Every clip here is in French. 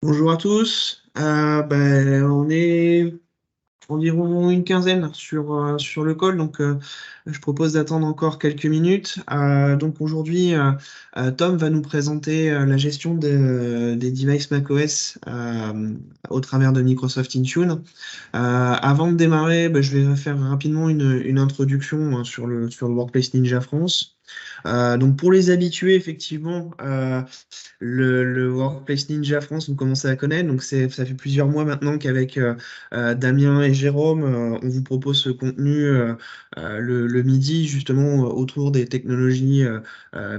Bonjour à tous. On est environ une quinzaine sur le call, donc je propose d'attendre encore quelques minutes. Donc aujourd'hui, Tom va nous présenter la gestion des devices macOS au travers de Microsoft Intune. Avant de démarrer, je vais faire rapidement une introduction sur le Workplace Ninja France. Donc pour les habitués, effectivement, le Workplace Ninja France, vous commencez à connaître. Donc ça fait plusieurs mois maintenant qu'avec Damien et Jérôme, on vous propose ce contenu le midi, justement autour des technologies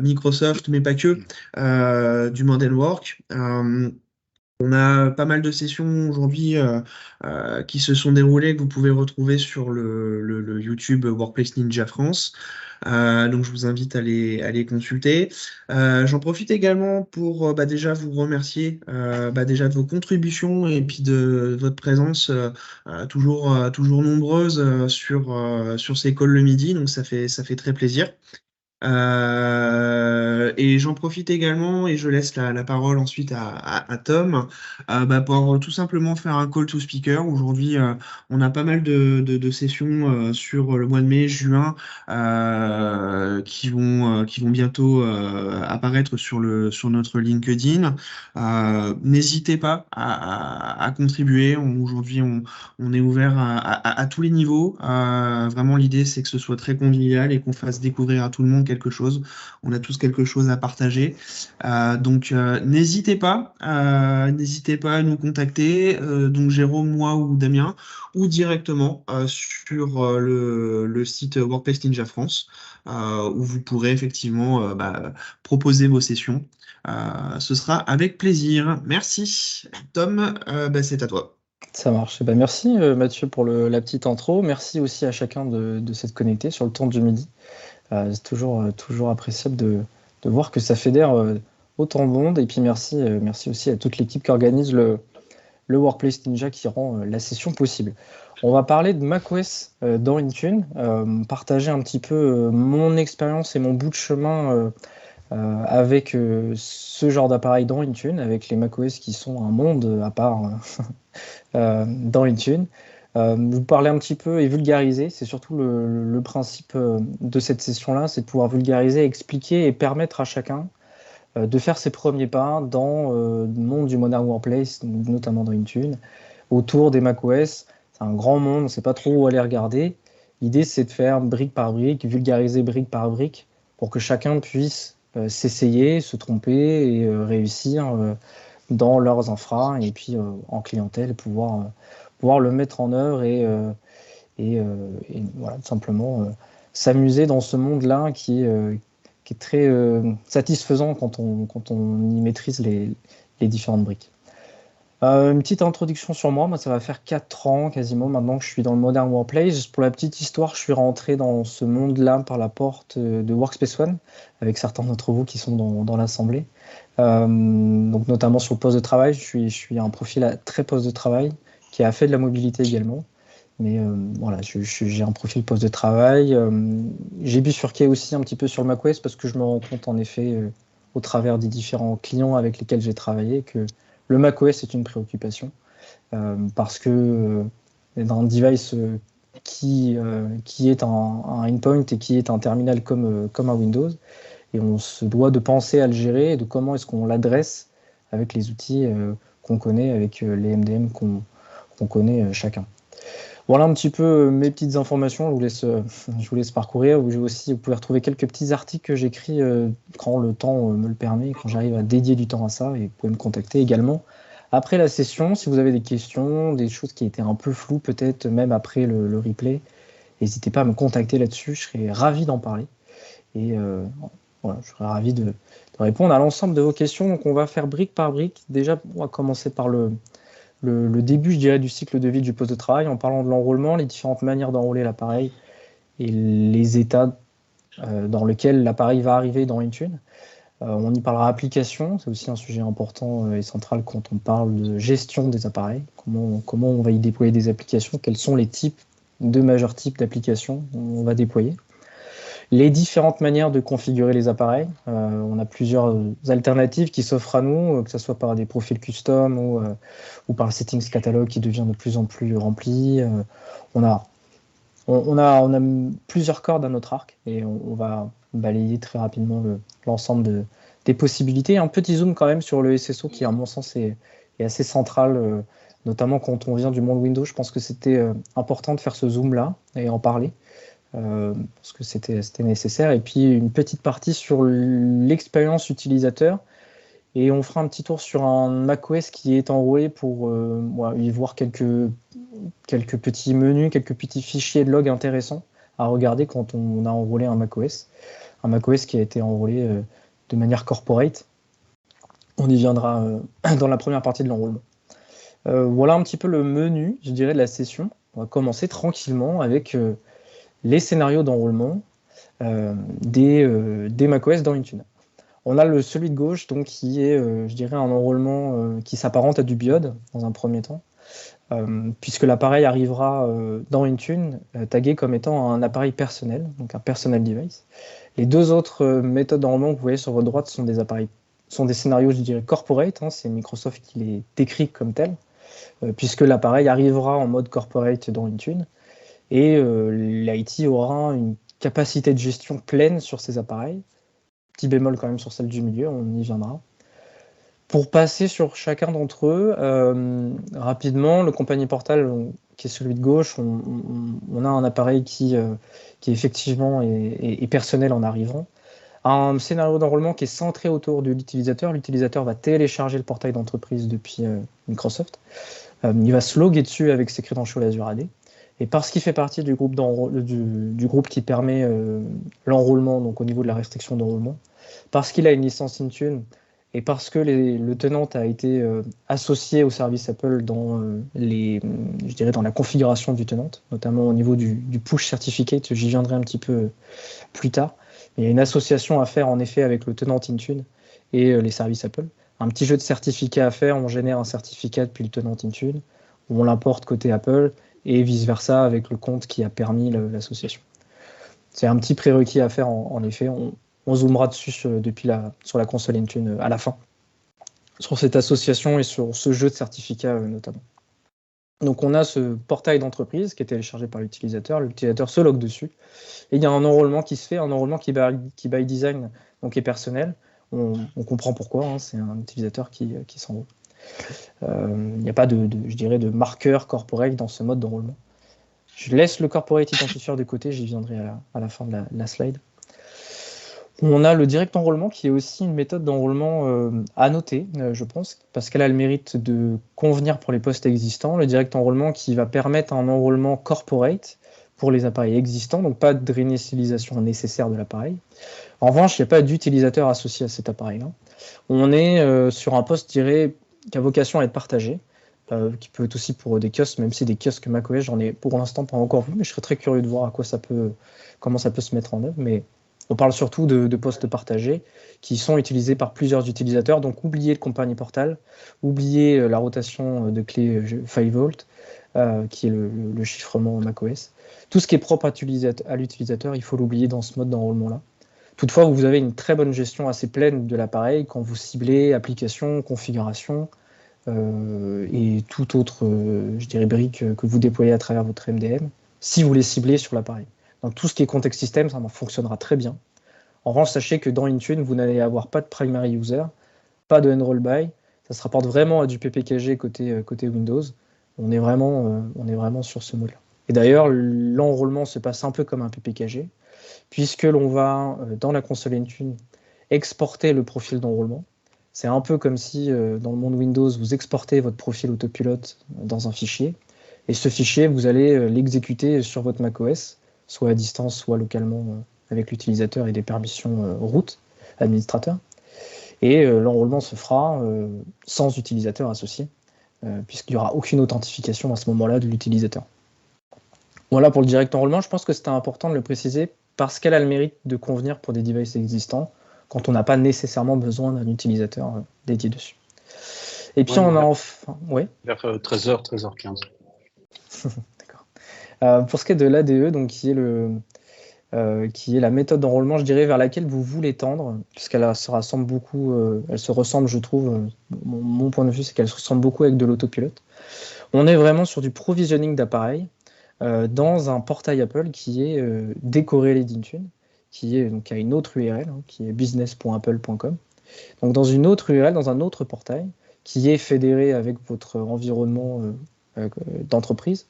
Microsoft, mais pas que, du Modern Work. On a pas mal de sessions aujourd'hui qui se sont déroulées que vous pouvez retrouver sur le YouTube Workplace Ninja France. Donc je vous invite à les consulter. J'en profite également pour déjà vous remercier déjà de vos contributions et puis de votre présence toujours nombreuse sur ces calls le midi. Donc ça fait très plaisir. Et j'en profite également et je laisse la parole ensuite à Tom pour tout simplement faire un call to speaker. Aujourd'hui, on a pas mal de sessions sur le mois de mai, juin qui vont bientôt apparaître sur notre LinkedIn. N'hésitez pas à contribuer. Aujourd'hui, on est ouvert à tous les niveaux. Vraiment, l'idée, c'est que ce soit très convivial et qu'on fasse découvrir à tout le monde quelque chose. On a tous quelque chose à partager. Donc, n'hésitez pas à nous contacter, donc Jérôme, moi ou Damien, ou directement sur le site Workplace Ninja France, où vous pourrez effectivement proposer vos sessions. Ce sera avec plaisir. Merci. Tom, c'est à toi. Ça marche. Eh ben, merci Mathieu pour la petite intro. Merci aussi à chacun de s'être connecté sur le temps du midi. C'est toujours appréciable de voir que ça fédère autant de monde. Et puis merci aussi à toute l'équipe qui organise le Workplace Ninja qui rend la session possible. On va parler de macOS dans Intune, partager un petit peu mon expérience et mon bout de chemin avec ce genre d'appareil dans Intune, avec les macOS qui sont un monde à part dans Intune. Vous parler un petit peu et vulgariser, c'est surtout le principe de cette session-là, c'est de pouvoir vulgariser, expliquer et permettre à chacun de faire ses premiers pas dans le monde du Modern Workplace, notamment dans Intune, autour des macOS. C'est un grand monde, on ne sait pas trop où aller regarder. L'idée, c'est de faire brique par brique, vulgariser brique par brique, pour que chacun puisse s'essayer, se tromper et réussir dans leurs infras et puis en clientèle, pouvoir le mettre en œuvre et voilà, tout simplement s'amuser dans ce monde-là qui est très satisfaisant quand on y maîtrise les différentes briques. Une petite introduction sur moi. Moi, ça va faire 4 ans quasiment maintenant que je suis dans le Modern Workplace. Pour la petite histoire, je suis rentré dans ce monde-là par la porte de Workspace ONE, avec certains d'entre vous qui sont dans l'assemblée. Donc notamment sur le poste de travail, je suis un profil à très poste de travail qui a fait de la mobilité également. Mais voilà, j'ai un profil poste de travail. J'ai bifurqué aussi un petit peu sur le macOS parce que je me rends compte en effet, au travers des différents clients avec lesquels j'ai travaillé, que le macOS est une préoccupation parce que dans un device qui est un endpoint et qui est un terminal comme un Windows, et on se doit de penser à le gérer et de comment est-ce qu'on l'adresse avec les outils qu'on connaît, avec les MDM qu'on connaît chacun. Voilà un petit peu mes petites informations. Je vous laisse parcourir. Vous pouvez retrouver quelques petits articles que j'écris quand le temps me le permet, quand j'arrive à dédier du temps à ça. Et vous pouvez me contacter également après la session si vous avez des questions, des choses qui étaient un peu floues, peut-être même après le replay. N'hésitez pas à me contacter là-dessus. Je serais ravi d'en parler. Et voilà, je serais ravi de répondre à l'ensemble de vos questions. Donc, on va faire brique par brique. Déjà, on va commencer par le début, je dirais, du cycle de vie du poste de travail, en parlant de l'enrôlement, les différentes manières d'enrôler l'appareil et les états dans lesquels l'appareil va arriver dans Intune. On y parlera application, c'est aussi un sujet important et central quand on parle de gestion des appareils. Comment on va y déployer des applications, quels sont les majeurs types d'applications on va déployer. les différentes manières de configurer les appareils. On a plusieurs alternatives qui s'offrent à nous, que ce soit par des profils custom ou par le settings catalogue qui devient de plus en plus rempli. On a, on a plusieurs cordes à notre arc et on va balayer très rapidement l'ensemble des possibilités. Un petit zoom quand même sur le SSO qui, à mon sens, est assez central, notamment quand on vient du monde Windows. Je pense que c'était important de faire ce zoom-là et en parler. Parce que c'était nécessaire. Et puis une petite partie sur l'expérience utilisateur. Et on fera un petit tour sur un macOS qui est enrôlé pour y voir quelques petits menus, quelques petits fichiers de log intéressants à regarder quand on a enrôlé un macOS. Un macOS qui a été enrôlé de manière corporate. On y viendra dans la première partie de l'enrôlement. Voilà un petit peu le menu, je dirais, de la session. On va commencer tranquillement avec les scénarios d'enrôlement des macOS dans Intune. On a celui de gauche, donc, qui est, je dirais, un enrôlement qui s'apparente à du BIOD dans un premier temps, puisque l'appareil arrivera dans Intune tagué comme étant un appareil personnel, donc un personal device. Les deux autres méthodes d'enrôlement que vous voyez sur votre droite sont des scénarios, je dirais, corporate. C'est Microsoft qui les décrit comme tels, puisque l'appareil arrivera en mode corporate dans Intune. Et l'IT aura une capacité de gestion pleine sur ces appareils. Petit bémol quand même sur celle du milieu, on y viendra. Pour passer sur chacun d'entre eux, rapidement, le compagnie portal, qui est celui de gauche, on a un appareil qui effectivement est personnel en arrivant. Un scénario d'enrôlement qui est centré autour de l'utilisateur. L'utilisateur va télécharger le portail d'entreprise depuis Microsoft. Il va se loguer dessus avec ses credentials Azure AD. Et parce qu'il fait partie du groupe qui permet l'enrôlement, donc au niveau de la restriction d'enrôlement, parce qu'il a une licence Intune et parce que le tenant a été associé au service Apple dans dans la configuration du tenant, notamment au niveau du push certificate, j'y viendrai un petit peu plus tard. Il y a une association à faire en effet avec le tenant Intune et les services Apple. Un petit jeu de certificats à faire, on génère un certificat depuis le tenant Intune, on l'importe côté Apple, et vice-versa avec le compte qui a permis l'association. C'est un petit prérequis à faire en effet. On zoomera dessus sur la console Intune à la fin, sur cette association et sur ce jeu de certificats notamment. Donc on a ce portail d'entreprise qui est téléchargé par l'utilisateur se logue dessus, et il y a un enrôlement qui se fait, un enrôlement qui by design donc est personnel. On comprend pourquoi, c'est un utilisateur qui s'enrôle. Il n'y a pas de marqueur corporate dans ce mode d'enrôlement. Je laisse le corporate identifier de côté, j'y viendrai à la fin de la slide. On a le direct enrôlement qui est aussi une méthode d'enrôlement à noter, je pense, parce qu'elle a le mérite de convenir pour les postes existants. Le direct enrôlement qui va permettre un enrôlement corporate pour les appareils existants, donc pas de réinitialisation nécessaire de l'appareil. En revanche, il n'y a pas d'utilisateur associé à cet appareil-là. On est sur un poste, je dirais, qui a vocation à être partagé, qui peut être aussi pour des kiosques, même si des kiosques macOS, j'en ai pour l'instant pas encore vu, mais je serais très curieux de voir comment ça peut se mettre en œuvre. Mais on parle surtout de postes partagés qui sont utilisés par plusieurs utilisateurs. Donc, oubliez le compagnie portal, oubliez la rotation de clé 5V, qui est le chiffrement macOS. Tout ce qui est propre à l'utilisateur, il faut l'oublier dans ce mode d'enrôlement-là. Toutefois, vous avez une très bonne gestion assez pleine de l'appareil quand vous ciblez application, configuration et toute autre, brique que vous déployez à travers votre MDM, si vous les ciblez sur l'appareil. Donc tout ce qui est contexte système, ça fonctionnera très bien. En revanche, sachez que dans Intune, vous n'allez avoir pas de primary user, pas de enroll by. Ça se rapporte vraiment à du PPKG côté Windows. On est vraiment sur ce mode-là. Et d'ailleurs, l'enrôlement se passe un peu comme un PPKG, puisque l'on va, dans la console Intune, exporter le profil d'enrôlement. C'est un peu comme si, dans le monde Windows, vous exportez votre profil autopilote dans un fichier, et ce fichier, vous allez l'exécuter sur votre macOS, soit à distance, soit localement avec l'utilisateur et des permissions root, administrateur. Et l'enrôlement se fera sans utilisateur associé, puisqu'il n'y aura aucune authentification à ce moment-là de l'utilisateur. Voilà pour le direct enrôlement. Je pense que c'était important de le préciser parce qu'elle a le mérite de convenir pour des devices existants quand on n'a pas nécessairement besoin d'un utilisateur dédié dessus. Et puis on a enfin... Oui. Vers 13h, 13h15. D'accord. Pour ce qui est de l'ADE, donc qui est qui est la méthode d'enrôlement, je dirais, vers laquelle vous voulez tendre, puisqu'elle se rassemble beaucoup, elle se ressemble, je trouve, mon point de vue, c'est qu'elle se ressemble beaucoup avec de l'autopilote. On est vraiment sur du provisioning d'appareils dans un portail Apple qui est décorrélé d'Intune, qui a une autre URL, qui est business.apple.com. Donc dans une autre URL, dans un autre portail, qui est fédéré avec votre environnement d'entreprise,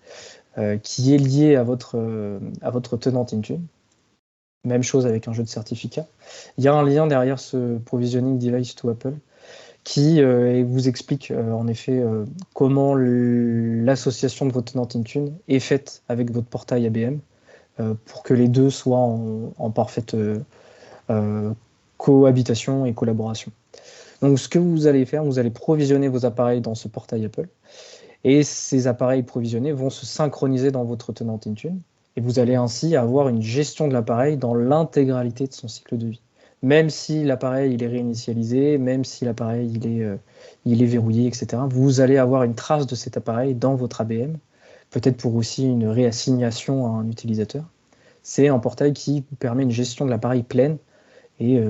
qui est lié à votre tenante Intune. Même chose avec un jeu de certificat. Il y a un lien derrière ce provisioning device to Apple qui vous explique en effet comment l'association de votre tenante Intune est faite avec votre portail ABM pour que les deux soient en parfaite cohabitation et collaboration. Donc ce que vous allez faire, vous allez provisionner vos appareils dans ce portail Apple et ces appareils provisionnés vont se synchroniser dans votre tenante Intune et vous allez ainsi avoir une gestion de l'appareil dans l'intégralité de son cycle de vie. Même si l'appareil il est réinitialisé, même si l'appareil il est verrouillé, etc., vous allez avoir une trace de cet appareil dans votre ABM, peut-être pour aussi une réassignation à un utilisateur. C'est un portail qui vous permet une gestion de l'appareil pleine et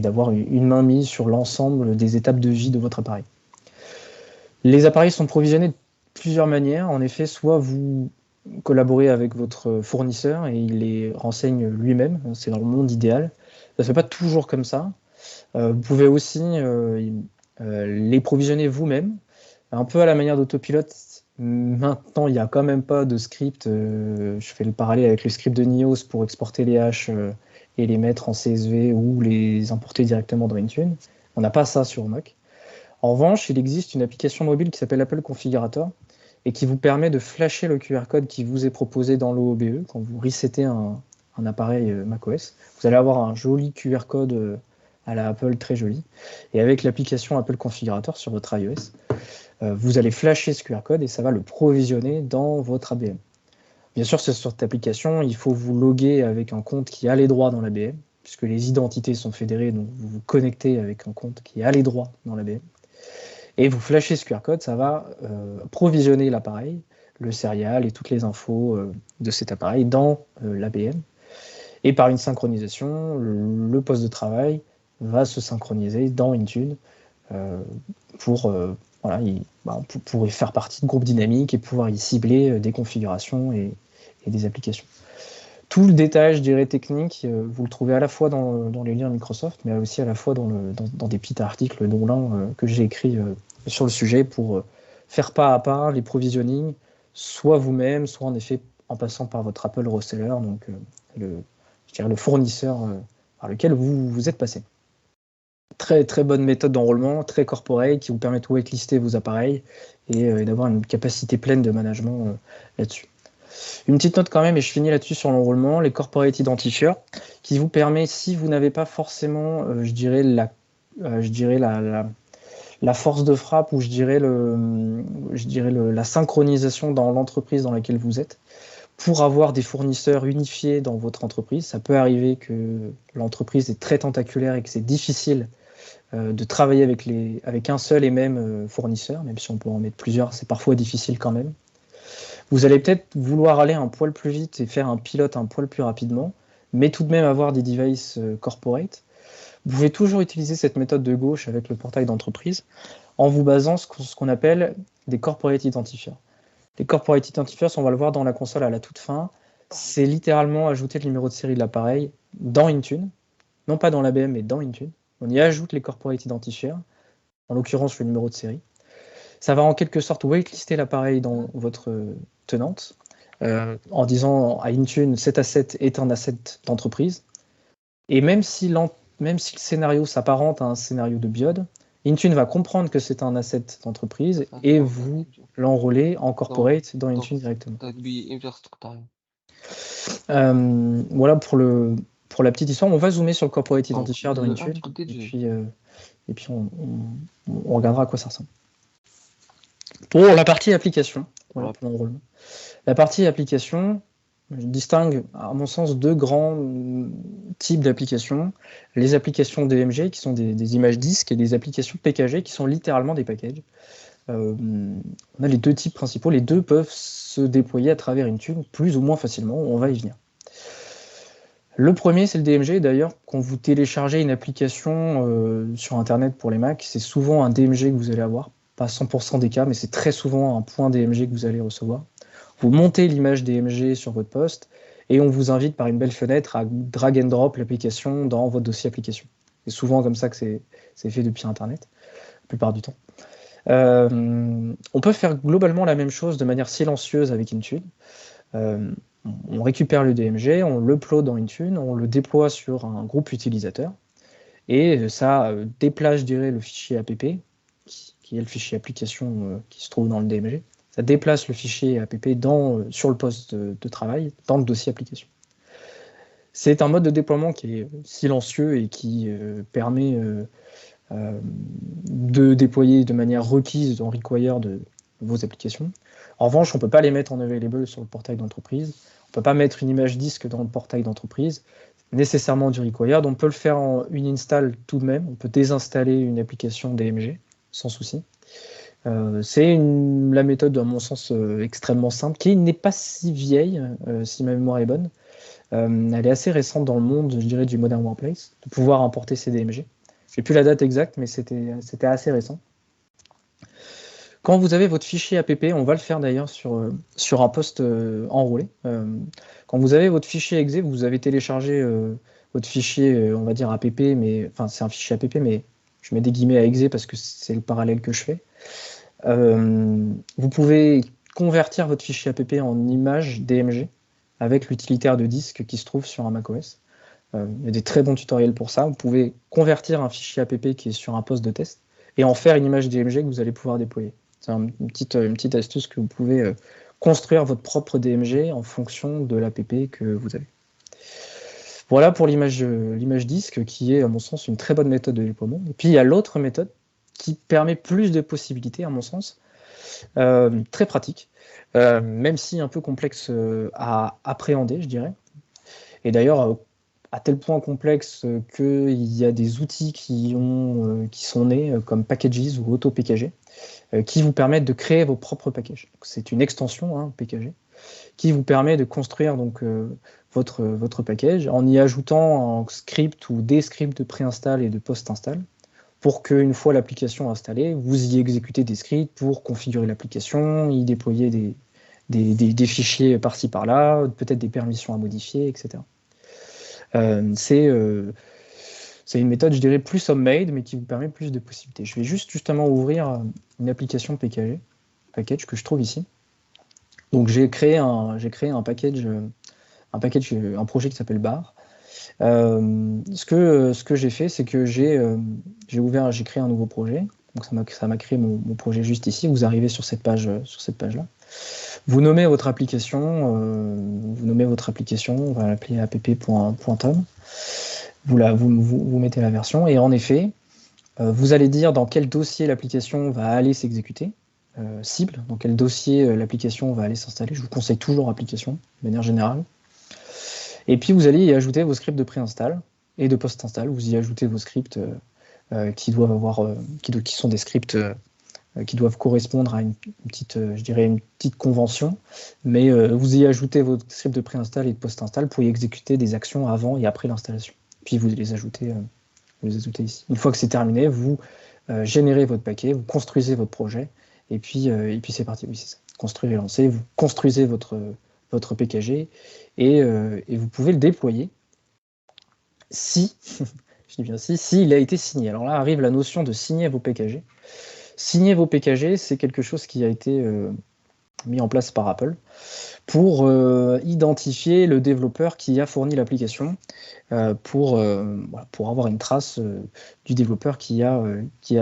d'avoir une main mise sur l'ensemble des étapes de vie de votre appareil. Les appareils sont provisionnés de plusieurs manières. En effet, soit vous collaborez avec votre fournisseur et il les renseigne lui-même, c'est dans le monde idéal. Ça ne se fait pas toujours comme ça. Vous pouvez aussi les provisionner vous-même, un peu à la manière d'Autopilote. Maintenant, il n'y a quand même pas de script. Je fais le parallèle avec le script de Nios pour exporter les hashes et les mettre en CSV ou les importer directement dans Intune. On n'a pas ça sur Mac. En revanche, il existe une application mobile qui s'appelle Apple Configurator et qui vous permet de flasher le QR code qui vous est proposé dans l'OOBE quand vous resettez un appareil macOS. Vous allez avoir un joli QR code à la Apple, très joli. Et avec l'application Apple Configurator sur votre iOS, vous allez flasher ce QR code et ça va le provisionner dans votre ABM. Bien sûr, sur cette application, il faut vous loguer avec un compte qui a les droits dans l'ABM, puisque les identités sont fédérées, donc vous vous connectez avec un compte qui a les droits dans l'ABM. Et vous flashez ce QR code, ça va provisionner l'appareil, le serial et toutes les infos de cet appareil dans l'ABM. Et par une synchronisation, le poste de travail va se synchroniser dans Intune pour faire partie de groupes dynamiques et pouvoir y cibler des configurations et des applications. Tout le détail, je dirais, technique, vous le trouvez à la fois dans les liens Microsoft, mais aussi à la fois dans des petits articles, dont l'un que j'ai écrit sur le sujet pour faire pas à pas les provisionnings, soit vous-même, soit en effet en passant par votre Apple Reseller, donc le fournisseur par lequel vous êtes passé. Très très bonne méthode d'enrôlement, très corporate, qui vous permet de whitelister vos appareils et d'avoir une capacité pleine de management là-dessus. Une petite note quand même, et je finis là-dessus sur l'enrôlement, les corporate identifiers, qui vous permet, si vous n'avez pas forcément, la force de frappe ou la synchronisation dans l'entreprise dans laquelle vous êtes, pour avoir des fournisseurs unifiés dans votre entreprise. Ça peut arriver que l'entreprise est très tentaculaire et que c'est difficile de travailler avec un seul et même fournisseur, même si on peut en mettre plusieurs, c'est parfois difficile quand même. Vous allez peut-être vouloir aller un poil plus vite et faire un pilote un poil plus rapidement, mais tout de même avoir des devices corporate. Vous pouvez toujours utiliser cette méthode de gauche avec le portail d'entreprise en vous basant sur ce qu'on appelle des corporate identifiers. Les corporate identifiers, on va le voir dans la console à la toute fin, c'est littéralement ajouter le numéro de série de l'appareil dans Intune, non pas dans l'ABM, mais dans Intune. On y ajoute les corporate identifiers, en l'occurrence le numéro de série. Ça va en quelque sorte whitelister l'appareil dans votre tenante, en disant à Intune, cet asset est un asset d'entreprise. Et même si le scénario s'apparente à un scénario de biode, Intune va comprendre que c'est un asset d'entreprise et vous l'enrôler en corporate dans Intune directement. Voilà pour la petite histoire. On va zoomer sur le corporate identifier dans Intune et puis on regardera à quoi ça ressemble. Pour la partie application, voilà, pour l'enrôlement. La partie application, je distingue à mon sens deux grands types d'applications. Les applications DMG qui sont des images disques et des applications PKG qui sont littéralement des packages. On a les deux types principaux. Les deux peuvent se déployer à travers Intune plus ou moins facilement. On va y venir. Le premier, c'est le DMG. D'ailleurs, quand vous téléchargez une application sur Internet pour les Mac, c'est souvent un DMG que vous allez avoir. Pas 100% des cas, mais c'est très souvent un point DMG que vous allez recevoir. Vous montez l'image DMG sur votre poste et on vous invite par une belle fenêtre à drag and drop l'application dans votre dossier application. C'est souvent comme ça que c'est fait depuis Internet, la plupart du temps. On peut faire globalement la même chose de manière silencieuse avec Intune. On récupère le DMG, on l'upload dans Intune, on le déploie sur un groupe utilisateur et ça déplace, je dirais, le fichier app, qui est le fichier application qui se trouve dans le DMG. Ça déplace le fichier app sur le poste de travail, dans le dossier application. C'est un mode de déploiement qui est silencieux et qui permet de déployer de manière requise en require de vos applications. En revanche, on ne peut pas les mettre en available sur le portail d'entreprise. On ne peut pas mettre une image disque dans le portail d'entreprise. Nécessairement du required. On peut le faire en une install tout de même. On peut désinstaller une application DMG sans souci. C'est la méthode, à mon sens, extrêmement simple, qui n'est pas si vieille, si ma mémoire est bonne. Elle est assez récente dans le monde, je dirais, du Modern Workplace, de pouvoir importer ces DMG. Je n'ai plus la date exacte, mais c'était assez récent. Quand vous avez votre fichier app, on va le faire d'ailleurs sur un poste enrôlé. Quand vous avez votre fichier exe, vous avez téléchargé votre fichier, on va dire app, mais enfin c'est un fichier app, mais je mets des guillemets à exe parce que c'est le parallèle que je fais. Vous pouvez convertir votre fichier app en image DMG avec l'utilitaire de disque qui se trouve sur un macOS. Il y a des très bons tutoriels pour ça. Vous pouvez convertir un fichier app qui est sur un poste de test et en faire une image DMG que vous allez pouvoir déployer. C'est une petite astuce que vous pouvez construire votre propre DMG en fonction de l'app que vous avez. Voilà pour l'image disque qui est, à mon sens, une très bonne méthode de déploiement. Et puis, il y a l'autre méthode qui permet plus de possibilités, à mon sens, très pratique, même si un peu complexe à appréhender, je dirais. Et d'ailleurs, à tel point complexe qu'il y a des outils qui sont nés comme Packages ou AutoPKG, qui vous permettent de créer vos propres packages. C'est une extension, PKG, qui vous permet de construire donc, votre package en y ajoutant un script ou des scripts de pré-install et de post-install pour qu'une fois l'application installée, vous y exécutez des scripts pour configurer l'application, y déployer des fichiers par-ci par-là, peut-être des permissions à modifier, etc. C'est une méthode, je dirais, plus homemade, mais qui vous permet plus de possibilités. Je vais justement ouvrir une application package que je trouve ici. Donc j'ai créé un package, un projet qui s'appelle bar. Ce que j'ai fait, c'est que j'ai créé un nouveau projet. Donc ça m'a créé mon projet juste ici. Vous arrivez sur cette page-là. Vous nommez votre application, on va l'appeler app.tom. Vous mettez la version et en effet, vous allez dire dans quel dossier l'application va aller s'exécuter, cible, dans quel dossier l'application va aller s'installer. Je vous conseille toujours application, de manière générale. Et puis vous allez y ajouter vos scripts de pré-install et de post-install. Vous y ajoutez vos scripts qui sont des scripts qui doivent correspondre à une petite convention, mais vous y ajoutez vos scripts de pré-install et de post-install pour y exécuter des actions avant et après l'installation. Puis vous les ajoutez ici. Une fois que c'est terminé, vous générez votre paquet, vous construisez votre projet, et puis c'est parti. Oui, c'est ça. Construire et lancer. Vous construisez votre PKG et vous pouvez le déployer si, je dis bien si il a été signé. Alors là arrive la notion de signer vos PKG. Signer vos PKG, c'est quelque chose qui a été mis en place par Apple pour identifier le développeur qui a fourni l'application, pour avoir une trace du développeur qui a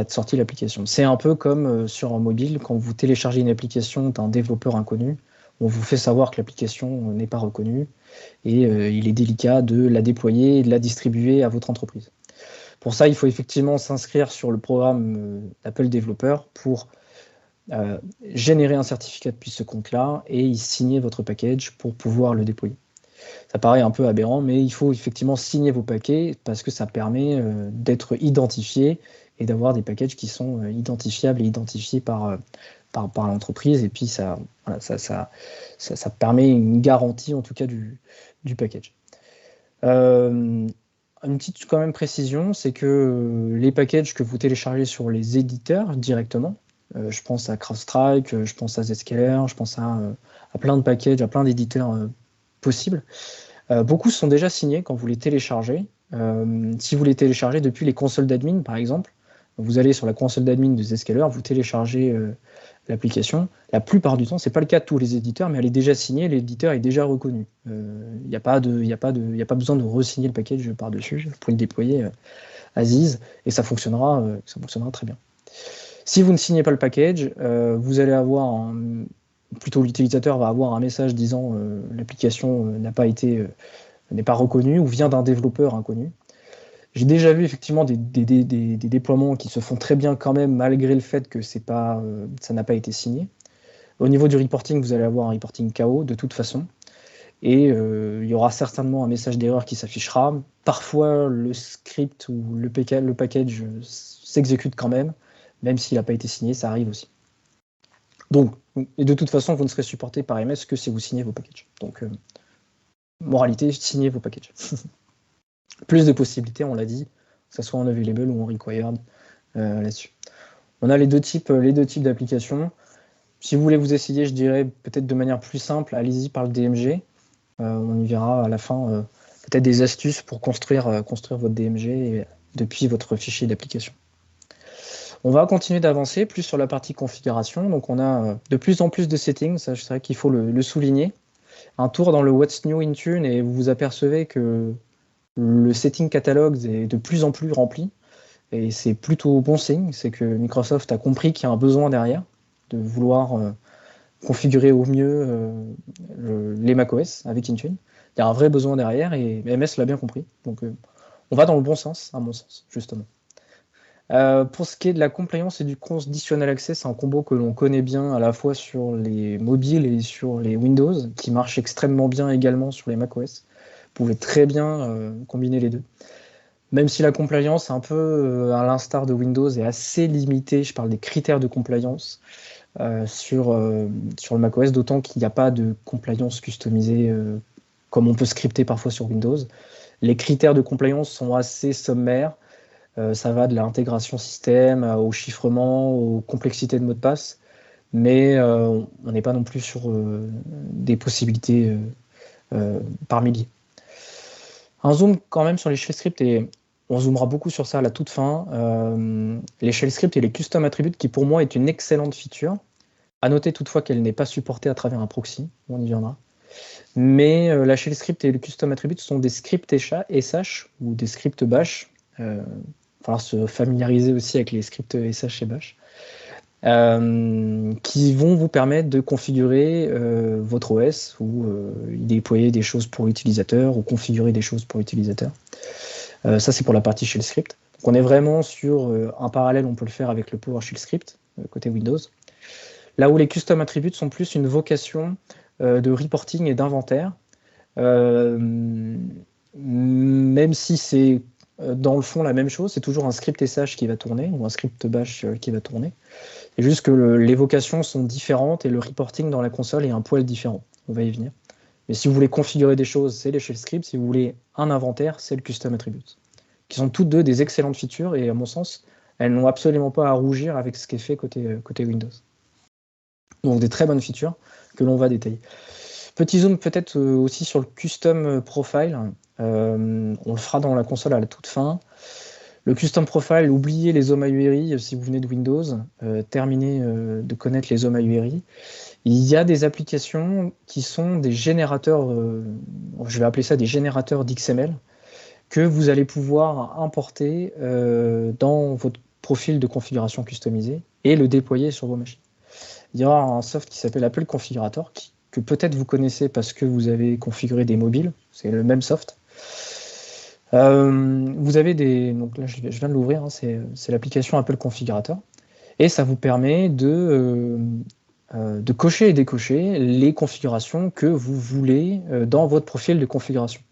sorti l'application. C'est un peu comme sur un mobile, quand vous téléchargez une application d'un développeur inconnu, on vous fait savoir que l'application n'est pas reconnue et il est délicat de la déployer et de la distribuer à votre entreprise. Pour ça, il faut effectivement s'inscrire sur le programme d'Apple Developer pour générer un certificat depuis ce compte-là et y signer votre package pour pouvoir le déployer. Ça paraît un peu aberrant, mais il faut effectivement signer vos paquets parce que ça permet d'être identifié et d'avoir des packages qui sont identifiables et identifiés par l'entreprise. Et puis ça permet une garantie en tout cas du package. Une petite quand même précision, c'est que les packages que vous téléchargez sur les éditeurs directement, je pense à CrowdStrike, je pense à Zscaler, je pense à plein de packages, à plein d'éditeurs possibles. Beaucoup sont déjà signés quand vous les téléchargez. Si vous les téléchargez depuis les consoles d'admin, par exemple, vous allez sur la console d'admin de Zscaler, vous téléchargez l'application. La plupart du temps, ce n'est pas le cas de tous les éditeurs, mais elle est déjà signée, l'éditeur est déjà reconnu. Il n'y a pas besoin de re-signer le package par-dessus. Vous pouvez le déployer à Ziz et ça fonctionnera très bien. Si vous ne signez pas le package, vous allez avoir plutôt l'utilisateur va avoir un message disant l'application n'est pas reconnue ou vient d'un développeur inconnu. J'ai déjà vu effectivement des déploiements qui se font très bien quand même, malgré le fait que ça n'a pas été signé. Au niveau du reporting, vous allez avoir un reporting KO de toute façon. Et il y aura certainement un message d'erreur qui s'affichera. Parfois, le script ou le package s'exécute quand même s'il n'a pas été signé, ça arrive aussi. Et de toute façon, vous ne serez supporté par MS que si vous signez vos packages. Donc, moralité, signez vos packages. Plus de possibilités, on l'a dit, que ce soit en available ou en required là-dessus. On a les deux types d'applications. Si vous voulez vous essayer, je dirais peut-être de manière plus simple, allez-y par le DMG. On y verra à la fin peut-être des astuces pour construire votre DMG depuis votre fichier d'application. On va continuer d'avancer plus sur la partie configuration. Donc on a de plus en plus de settings, ça je dirais qu'il faut le souligner. Un tour dans le What's New Intune et vous vous apercevez que le setting catalogue est de plus en plus rempli. Et c'est plutôt bon signe, c'est que Microsoft a compris qu'il y a un besoin derrière de vouloir configurer au mieux les macOS avec Intune. Il y a un vrai besoin derrière et MS l'a bien compris. Donc on va dans le bon sens, à mon sens, justement. Pour ce qui est de la compliance et du conditional access, c'est un combo que l'on connaît bien à la fois sur les mobiles et sur les Windows, qui marche extrêmement bien également sur les macOS. Vous pouvez très bien combiner les deux. Même si la compliance, un peu à l'instar de Windows, est assez limitée, je parle des critères de compliance sur le macOS, d'autant qu'il n'y a pas de compliance customisée comme on peut scripter parfois sur Windows. Les critères de compliance sont assez sommaires. Ça va de l'intégration système au chiffrement, aux complexités de mots de passe, mais on n'est pas non plus sur des possibilités par milliers. Un zoom quand même sur les shell scripts, et on zoomera beaucoup sur ça à la toute fin. Les shell scripts et les custom attributes, qui pour moi est une excellente feature. À noter toutefois qu'elle n'est pas supportée à travers un proxy, on y viendra. Mais la shell script et le custom attribute sont des scripts SH ou des scripts bash. Il va falloir se familiariser aussi avec les scripts SH et bash, qui vont vous permettre de configurer votre OS ou déployer des choses pour l'utilisateur ou configurer des choses pour l'utilisateur. Ça, c'est pour la partie shell script. Donc, on est vraiment sur un parallèle, on peut le faire avec le PowerShell script côté Windows. Là où les custom attributes sont plus une vocation de reporting et d'inventaire, même si c'est dans le fond la même chose, c'est toujours un script SH qui va tourner ou un script bash qui va tourner. C'est juste que les vocations sont différentes et le reporting dans la console est un poil différent. On va y venir. Mais si vous voulez configurer des choses, c'est les shell scripts. Si vous voulez un inventaire, c'est le custom attribute. Qui sont toutes deux des excellentes features et à mon sens, elles n'ont absolument pas à rougir avec ce qui est fait côté Windows. Donc des très bonnes features que l'on va détailler. Petit zoom peut-être aussi sur le custom profile. On le fera dans la console à la toute fin. Le custom profile, oubliez les Home URI si vous venez de Windows, terminez de connaître les Home URI. Il y a des applications qui sont des générateurs, je vais appeler ça des générateurs d'XML, que vous allez pouvoir importer dans votre profil de configuration customisée et le déployer sur vos machines. Il y aura un soft qui s'appelle Apple Configurator, que peut-être vous connaissez parce que vous avez configuré des mobiles, c'est le même soft. Vous avez donc là je viens de l'ouvrir, hein, c'est l'application Apple Configurator, et ça vous permet de cocher et décocher les configurations que vous voulez dans votre profil de configuration.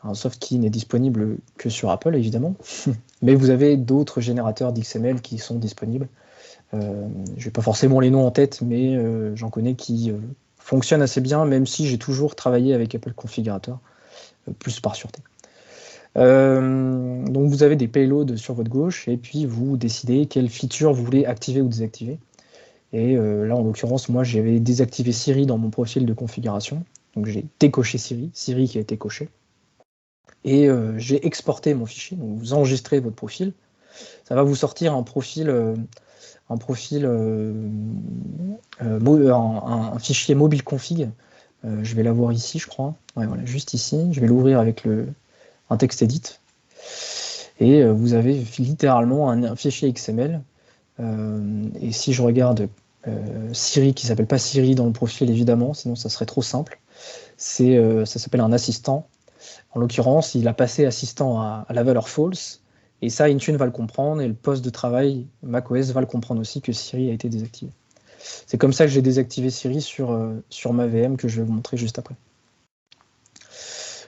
Un soft qui n'est disponible que sur Apple évidemment, mais vous avez d'autres générateurs d'XML qui sont disponibles. Je n'ai pas forcément les noms en tête, mais j'en connais qui fonctionnent assez bien, même si j'ai toujours travaillé avec Apple Configurator plus par sûreté. Donc vous avez des payloads sur votre gauche et puis vous décidez quelle feature vous voulez activer ou désactiver. Et là, en l'occurrence, moi, j'avais désactivé Siri dans mon profil de configuration. Donc j'ai décoché Siri qui a été coché. Et j'ai exporté mon fichier. Donc vous enregistrez votre profil. Ça va vous sortir un fichier mobile config. Je vais l'avoir ici, je crois. Ouais, voilà, juste ici. Je vais l'ouvrir avec un texte edit. Et vous avez littéralement un fichier XML. Et si je regarde Siri, qui s'appelle pas Siri dans le profil, évidemment, sinon ça serait trop simple. Ça s'appelle un assistant. En l'occurrence, il a passé assistant à la valeur false. Et ça, Intune va le comprendre. Et le poste de travail, macOS, va le comprendre aussi que Siri a été désactivé. C'est comme ça que j'ai désactivé Siri sur ma VM que je vais vous montrer juste après.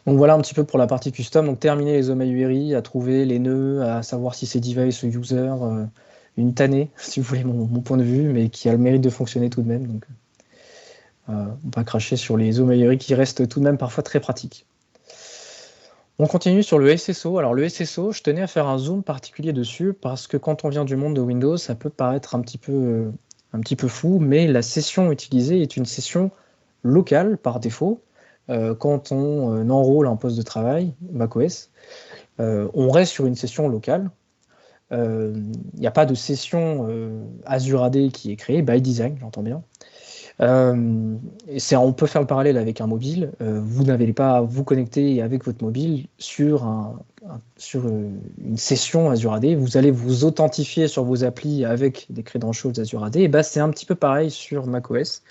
Donc voilà un petit peu pour la partie custom. Donc terminer les OMA-URI, à trouver les nœuds, à savoir si c'est device ou user. Une tannée, si vous voulez mon point de vue, mais qui a le mérite de fonctionner tout de même. Donc on va cracher sur les OMA-URI qui restent tout de même parfois très pratiques. On continue sur le SSO. Alors le SSO, je tenais à faire un zoom particulier dessus parce que quand on vient du monde de Windows, ça peut paraître un petit peu fou, mais la session utilisée est une session locale par défaut. Quand on enrôle un poste de travail, macOS, on reste sur une session locale. Il n'y a pas de session Azure AD qui est créée, by design, j'entends bien. On peut faire le parallèle avec un mobile. Vous n'avez pas à vous connecter avec votre mobile sur une session Azure AD. Vous allez vous authentifier sur vos applis avec des credentials Azure AD. Et c'est un petit peu pareil sur macOS.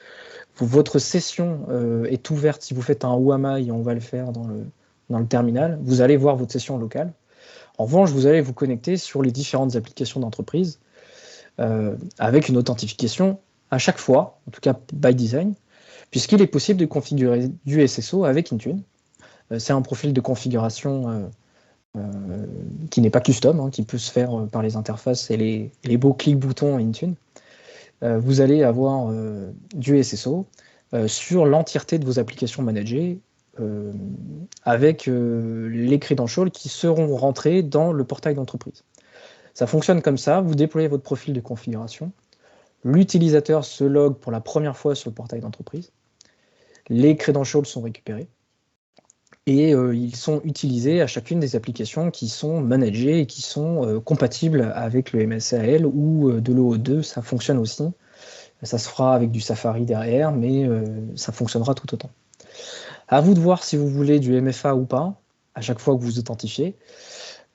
Votre session est ouverte si vous faites un UAMI, et on va le faire dans le terminal. Vous allez voir votre session locale. En revanche, vous allez vous connecter sur les différentes applications d'entreprise avec une authentification à chaque fois, en tout cas by design, puisqu'il est possible de configurer du SSO avec Intune. C'est un profil de configuration qui n'est pas custom, qui peut se faire par les interfaces et les beaux clics-boutons Intune. Vous allez avoir du SSO sur l'entièreté de vos applications managées avec les credentials qui seront rentrés dans le portail d'entreprise. Ça fonctionne comme ça, vous déployez votre profil de configuration, l'utilisateur se log pour la première fois sur le portail d'entreprise, les credentials sont récupérés, et ils sont utilisés à chacune des applications qui sont managées et qui sont compatibles avec le MSAL ou de l'OAuth2, ça fonctionne aussi. Ça se fera avec du Safari derrière, mais ça fonctionnera tout autant. À vous de voir si vous voulez du MFA ou pas, à chaque fois que vous authentifiez.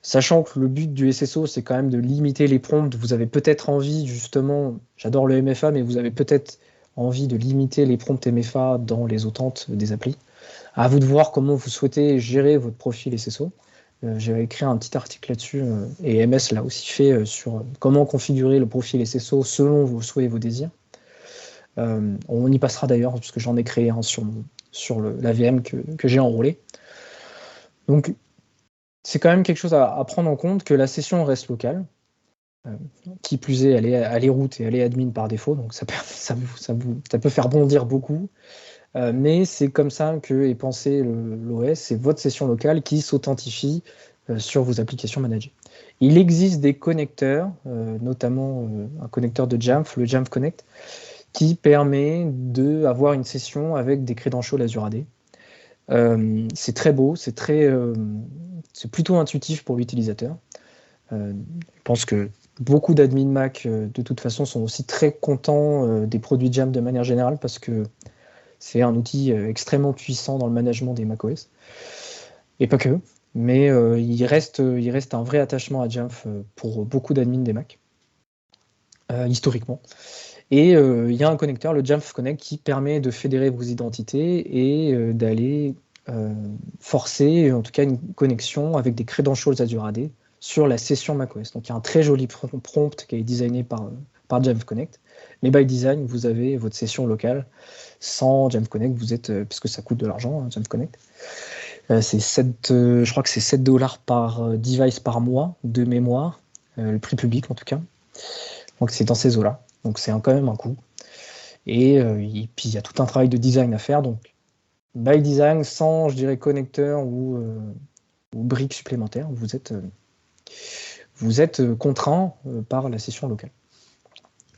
Sachant que le but du SSO, c'est quand même de limiter les prompts. Vous avez peut-être envie, justement, j'adore le MFA, mais vous avez peut-être envie de limiter les prompts MFA dans les authentes des applis. À vous de voir comment vous souhaitez gérer votre profil SSO. J'avais écrit un petit article là-dessus, et MS l'a aussi fait sur comment configurer le profil SSO selon vos souhaits et vos désirs. On y passera d'ailleurs, puisque j'en ai créé un sur la VM que j'ai enrôlé. Donc, c'est quand même quelque chose à prendre en compte, que la session reste locale. Qui plus est, elle est root et elle est admin par défaut, donc ça peut faire bondir beaucoup. Mais c'est comme ça que est pensé l'OS, c'est votre session locale qui s'authentifie sur vos applications managées. Il existe des connecteurs, notamment un connecteur de Jamf, le Jamf Connect, qui permet d'avoir une session avec des credentials Azure AD. C'est très beau, c'est plutôt intuitif pour l'utilisateur. Je pense que beaucoup d'admins Mac, de toute façon, sont aussi très contents des produits Jamf de manière générale, parce que c'est un outil extrêmement puissant dans le management des macOS. Et pas que, mais il reste un vrai attachement à Jamf pour beaucoup d'admins des Mac, historiquement. Et il y a un connecteur, le Jamf Connect, qui permet de fédérer vos identités et d'aller forcer, en tout cas, une connexion avec des credentials Azure AD sur la session macOS. Donc il y a un très joli prompt qui est designé par Jamf Connect. Mais by design, vous avez votre session locale. Sans Jamf Connect, vous êtes, puisque ça coûte de l'argent, Jamf Connect. Je crois que c'est $7 par device par mois de mémoire, le prix public en tout cas. Donc c'est dans ces eaux-là. Donc c'est quand même un coût. Et puis il y a tout un travail de design à faire. Donc by design, sans, je dirais, connecteur ou briques supplémentaires. Vous êtes contraint par la session locale,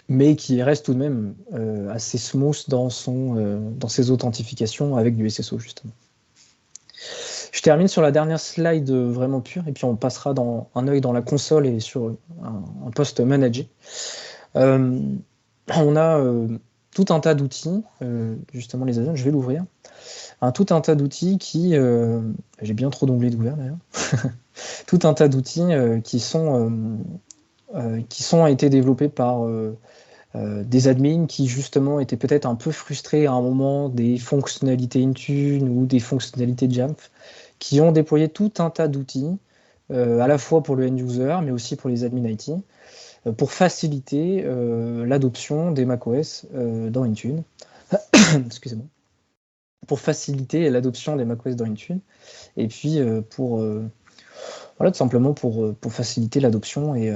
mais qui reste tout de même assez smooth dans ses authentifications avec du SSO, justement. Je termine sur la dernière slide vraiment pure, et puis on passera un œil dans la console et sur un poste managé. On a tout un tas d'outils, justement les add-ons, je vais l'ouvrir. Tout un tas d'outils qui... j'ai bien trop d'onglets d'ouvert d'ailleurs. Tout un tas d'outils qui ont été développés par des admins qui justement étaient peut-être un peu frustrés à un moment des fonctionnalités Intune ou des fonctionnalités Jamf, qui ont déployé tout un tas d'outils, à la fois pour le end-user, mais aussi pour les admins IT, pour faciliter l'adoption des macOS dans Intune. Excusez-moi. Pour faciliter l'adoption des macOS dans Intune, et puis voilà, tout simplement pour faciliter l'adoption et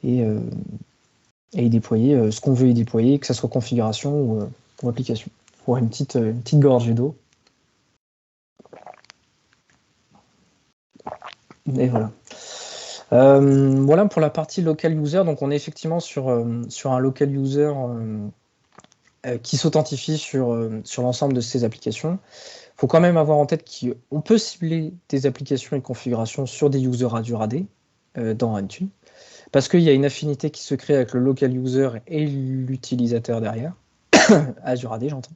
y déployer ce qu'on veut y déployer, que ce soit configuration ou application. Pour une petite gorgée d'eau. Et voilà. Voilà pour la partie local user. Donc on est effectivement sur un local user qui s'authentifie sur l'ensemble de ces applications. Il faut quand même avoir en tête qu'on peut cibler des applications et configurations sur des users Azure AD dans Intune, parce qu'il y a une affinité qui se crée avec le local user et l'utilisateur derrière. Azure AD, j'entends.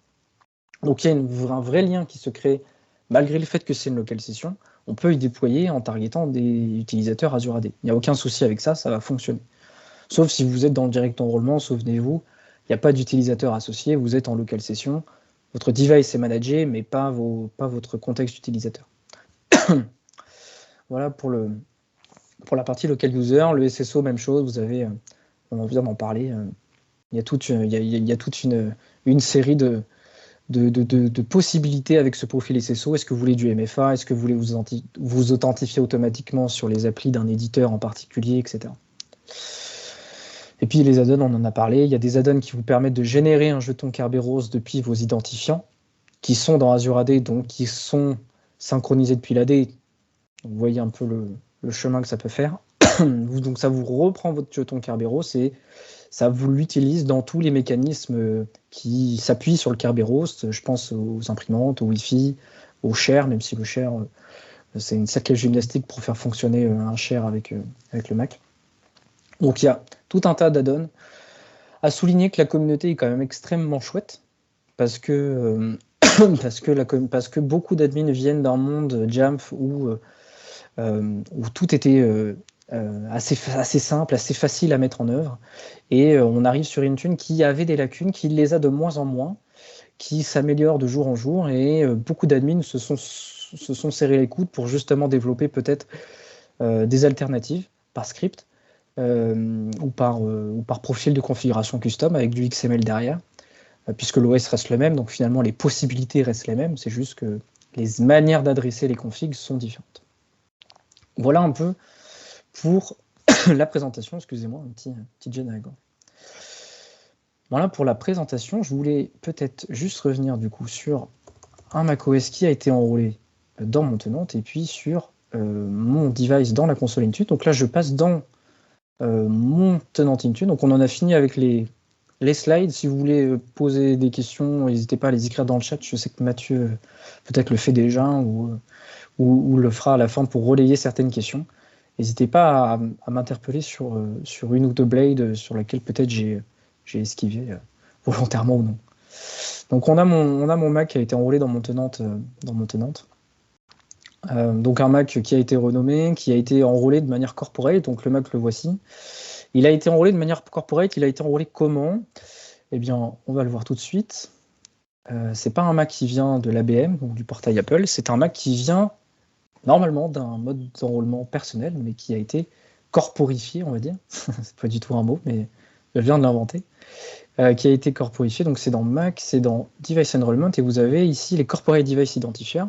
Donc il y a un vrai lien qui se crée, malgré le fait que c'est une local session. On peut y déployer en targetant des utilisateurs Azure AD. Il n'y a aucun souci avec ça, ça va fonctionner. Sauf si vous êtes dans le direct enrôlement, souvenez-vous, il n'y a pas d'utilisateur associé, vous êtes en local session, votre device est managé, mais pas votre contexte utilisateur. Voilà pour la partie local user. Le SSO, même chose, vous avez, on vient d'en parler, il y a toute une série de possibilités avec ce profil SSO. Est-ce que vous voulez du MFA? Est-ce que vous voulez vous authentifier automatiquement sur les applis d'un éditeur en particulier, etc. Et puis les add-ons, on en a parlé. Il y a des add-ons qui vous permettent de générer un jeton Kerberos depuis vos identifiants, qui sont dans Azure AD, donc qui sont synchronisés depuis l'AD. Vous voyez un peu le chemin que ça peut faire. Donc ça vous reprend votre jeton Kerberos et ça vous l'utilise dans tous les mécanismes qui s'appuient sur le Kerberos. Je pense aux imprimantes, au Wi-Fi, au share, même si le share, c'est une sacrée gymnastique pour faire fonctionner un share avec le Mac. Donc il y a tout un tas d'add-ons. À souligner que la communauté est quand même extrêmement chouette, parce que beaucoup d'admins viennent d'un monde Jamf où tout était assez simple, assez facile à mettre en œuvre. Et on arrive sur Intune qui avait des lacunes, qui les a de moins en moins, qui s'améliore de jour en jour. Et beaucoup d'admins se sont serrés les coudes pour justement développer peut-être des alternatives par script ou par profil de configuration custom avec du XML derrière, puisque l'OS reste le même. Donc finalement, les possibilités restent les mêmes. C'est juste que les manières d'adresser les configs sont différentes. Voilà un peu pour la présentation. Excusez-moi, un petit gène à la gorge. Voilà pour la présentation. Je voulais peut-être juste revenir du coup sur un macOS qui a été enrôlé dans mon tenante et puis sur mon device dans la console Intune. Donc là, je passe dans mon tenant Intune. Donc on en a fini avec les slides. Si vous voulez poser des questions, n'hésitez pas à les écrire dans le chat. Je sais que Mathieu peut-être le fait déjà ou le fera à la fin pour relayer certaines questions. N'hésitez pas à m'interpeller sur une ou deux blades sur laquelle peut-être j'ai esquivé volontairement ou non. Donc on a mon Mac qui a été enrôlé dans mon tenante. Donc un Mac qui a été renommé, qui a été enrôlé de manière corporate. Donc le Mac, le voici. Il a été enrôlé de manière corporate. Il a été enrôlé comment? Eh bien, on va le voir tout de suite. C'est pas un Mac qui vient de l'ABM, donc du portail Apple. C'est un Mac qui vient normalement d'un mode d'enrôlement personnel, mais qui a été corporifié, on va dire. C'est pas du tout un mot, mais je viens de l'inventer. Qui a été corporifié. Donc c'est dans Mac, c'est dans Device Enrollment, et vous avez ici les Corporate Device Identifiers.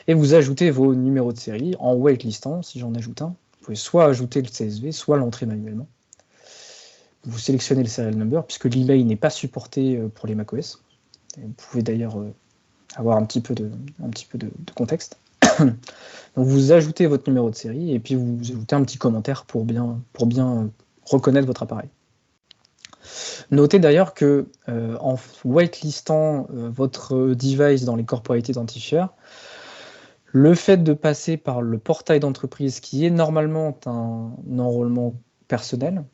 Et vous ajoutez vos numéros de série en waitlistant, si j'en ajoute un. Vous pouvez soit ajouter le CSV, soit l'entrer manuellement. Vous sélectionnez le serial number, puisque l'email n'est pas supporté pour les macOS. Vous pouvez d'ailleurs avoir un petit peu de contexte. Donc vous ajoutez votre numéro de série et puis vous ajoutez un petit commentaire pour bien reconnaître votre appareil. Notez d'ailleurs que en whitelistant votre device dans les corporate identifiers, le fait de passer par le portail d'entreprise, qui est normalement un enrôlement personnel,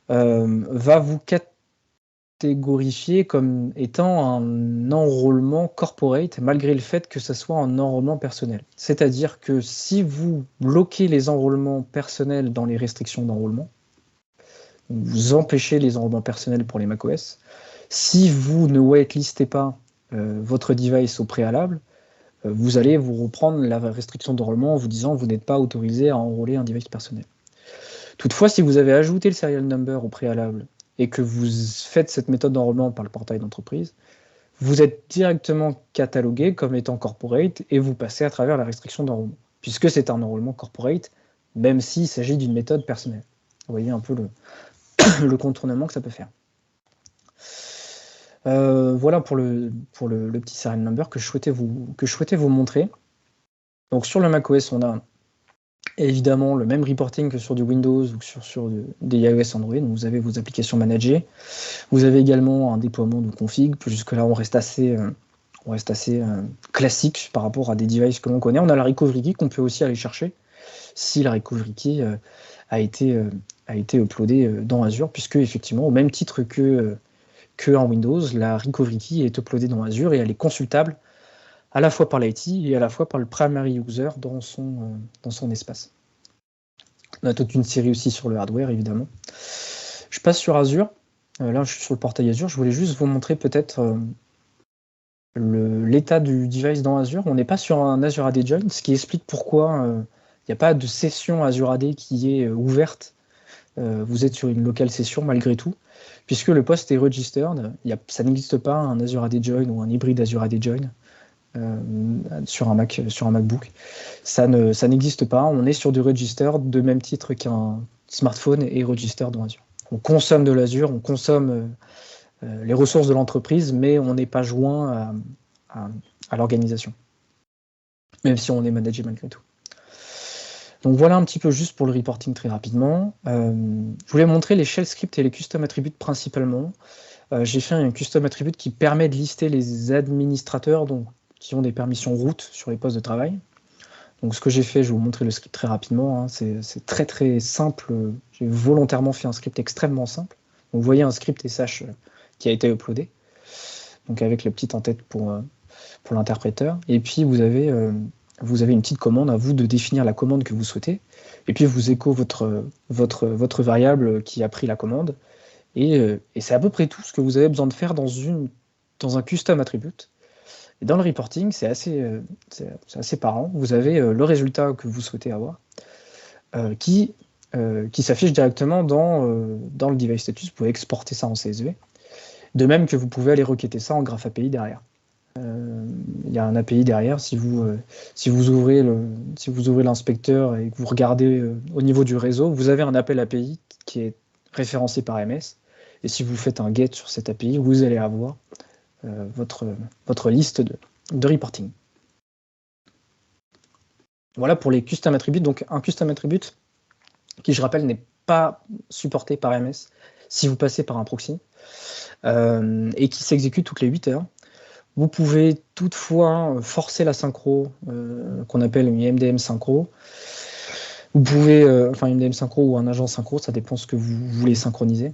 va vous catégorifier comme étant un enrôlement corporate, malgré le fait que ce soit un enrôlement personnel. C'est-à-dire que si vous bloquez les enrôlements personnels dans les restrictions d'enrôlement, vous empêchez les enrôlements personnels pour les macOS, si vous ne whitelistez pas votre device au préalable, vous allez vous reprendre la restriction d'enrôlement en vous disant que vous n'êtes pas autorisé à enrôler un device personnel. Toutefois, si vous avez ajouté le serial number au préalable et que vous faites cette méthode d'enrôlement par le portail d'entreprise, vous êtes directement catalogué comme étant corporate et vous passez à travers la restriction d'enrôlement, puisque c'est un enrôlement corporate, même s'il s'agit d'une méthode personnelle. Vous voyez un peu le contournement que ça peut faire. Voilà pour le petit serial number que je souhaitais vous montrer. Donc sur le macOS, on a évidemment le même reporting que sur du Windows ou sur des iOS Android. Donc vous avez vos applications managées. Vous avez également un déploiement de config. Jusque-là, on reste assez classique par rapport à des devices que l'on connaît. On a la recovery key qu'on peut aussi aller chercher si la recovery key a été uploadée dans Azure, puisque effectivement, au même titre que en Windows, la recovery key est uploadée dans Azure et elle est consultable à la fois par l'IT et à la fois par le primary user dans son espace. On a toute une série aussi sur le hardware, évidemment. Je passe sur Azure. Là, je suis sur le portail Azure. Je voulais juste vous montrer peut-être l'état du device dans Azure. On n'est pas sur un Azure AD Join, ce qui explique pourquoi il n'y a pas de session Azure AD qui est ouverte. Vous êtes sur une locale session malgré tout, puisque le poste est registered. Ça n'existe pas un Azure AD Join ou un hybride Azure AD Join sur un MacBook. Ça n'existe pas. On est sur du registered de même titre qu'un smartphone et registered dans Azure. On consomme de l'Azure, on consomme les ressources de l'entreprise, mais on n'est pas joint à l'organisation, même si on est managé malgré tout. Donc voilà un petit peu juste pour le reporting très rapidement. Je voulais montrer les shell scripts et les custom attributes principalement. J'ai fait un custom attribute qui permet de lister les administrateurs qui ont des permissions root sur les postes de travail. Donc ce que j'ai fait, je vais vous montrer le script très rapidement. C'est très très simple. J'ai volontairement fait un script extrêmement simple. Donc vous voyez un script SH qui a été uploadé, donc avec la petite en-tête pour l'interpréteur. Et puis vous avez une petite commande, à vous de définir la commande que vous souhaitez. Et puis vous écho votre variable qui a pris la commande. Et c'est à peu près tout ce que vous avez besoin de faire dans un custom attribute. Et dans le reporting, c'est assez parlant. Vous avez le résultat que vous souhaitez avoir qui s'affiche directement dans le device status. Vous pouvez exporter ça en CSV. De même que vous pouvez aller requêter ça en Graph API derrière. Il y a un API derrière. Si vous ouvrez l'inspecteur et que vous regardez au niveau du réseau, vous avez un appel API qui est référencé par MS. Et si vous faites un get sur cette API, vous allez avoir votre liste de reporting. Voilà pour les custom attributes. Donc un custom attribute qui, je rappelle, n'est pas supporté par MS si vous passez par un proxy et qui s'exécute toutes les 8 heures. Vous pouvez toutefois forcer la synchro qu'on appelle une MDM synchro. Vous pouvez, une MDM synchro ou un agent synchro, ça dépend ce que vous voulez synchroniser.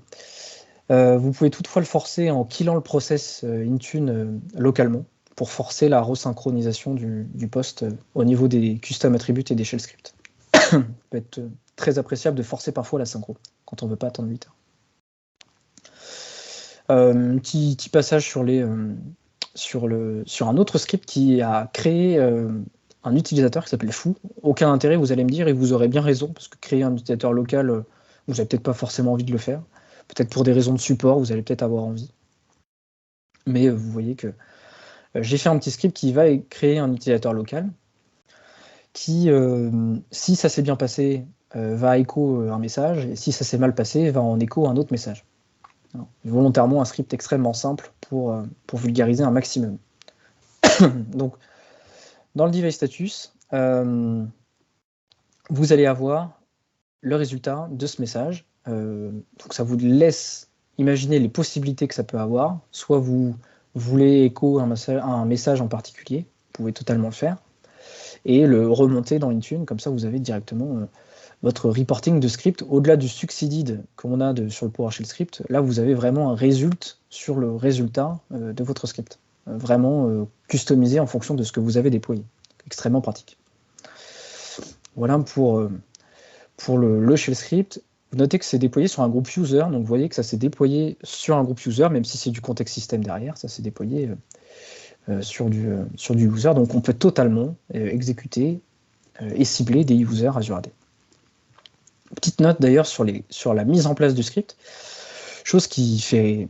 Vous pouvez toutefois le forcer en killant le process Intune localement pour forcer la resynchronisation du poste au niveau des custom attributes et des shell scripts. Ça peut être très appréciable de forcer parfois la synchro quand on ne veut pas attendre 8 heures. Petit passage sur un autre script qui a créé un utilisateur qui s'appelle Foo. Aucun intérêt, vous allez me dire, et vous aurez bien raison, parce que créer un utilisateur local, vous n'avez peut-être pas forcément envie de le faire. Peut-être pour des raisons de support, vous allez peut-être avoir envie. Mais vous voyez que j'ai fait un petit script qui va créer un utilisateur local qui, si ça s'est bien passé, va écho un message, et si ça s'est mal passé, va en écho un autre message. Alors, volontairement un script extrêmement simple pour vulgariser un maximum. Donc, dans le device status, vous allez avoir le résultat de ce message. Donc, ça vous laisse imaginer les possibilités que ça peut avoir. Soit vous voulez écho un message en particulier, vous pouvez totalement le faire, et le remonter dans Intune. Comme ça, vous avez directement votre reporting de script. Au-delà du succeeded qu'on a sur le PowerShell script, là, vous avez vraiment un result sur le résultat de votre script. Vraiment customisé en fonction de ce que vous avez déployé. Extrêmement pratique. Voilà pour le shell script. Vous notez que c'est déployé sur un groupe user, donc vous voyez que ça s'est déployé sur un groupe user, même si c'est du contexte système derrière, ça s'est déployé sur du user, donc on peut totalement exécuter et cibler des users Azure AD. Petite note d'ailleurs sur la mise en place du script, chose qui fait...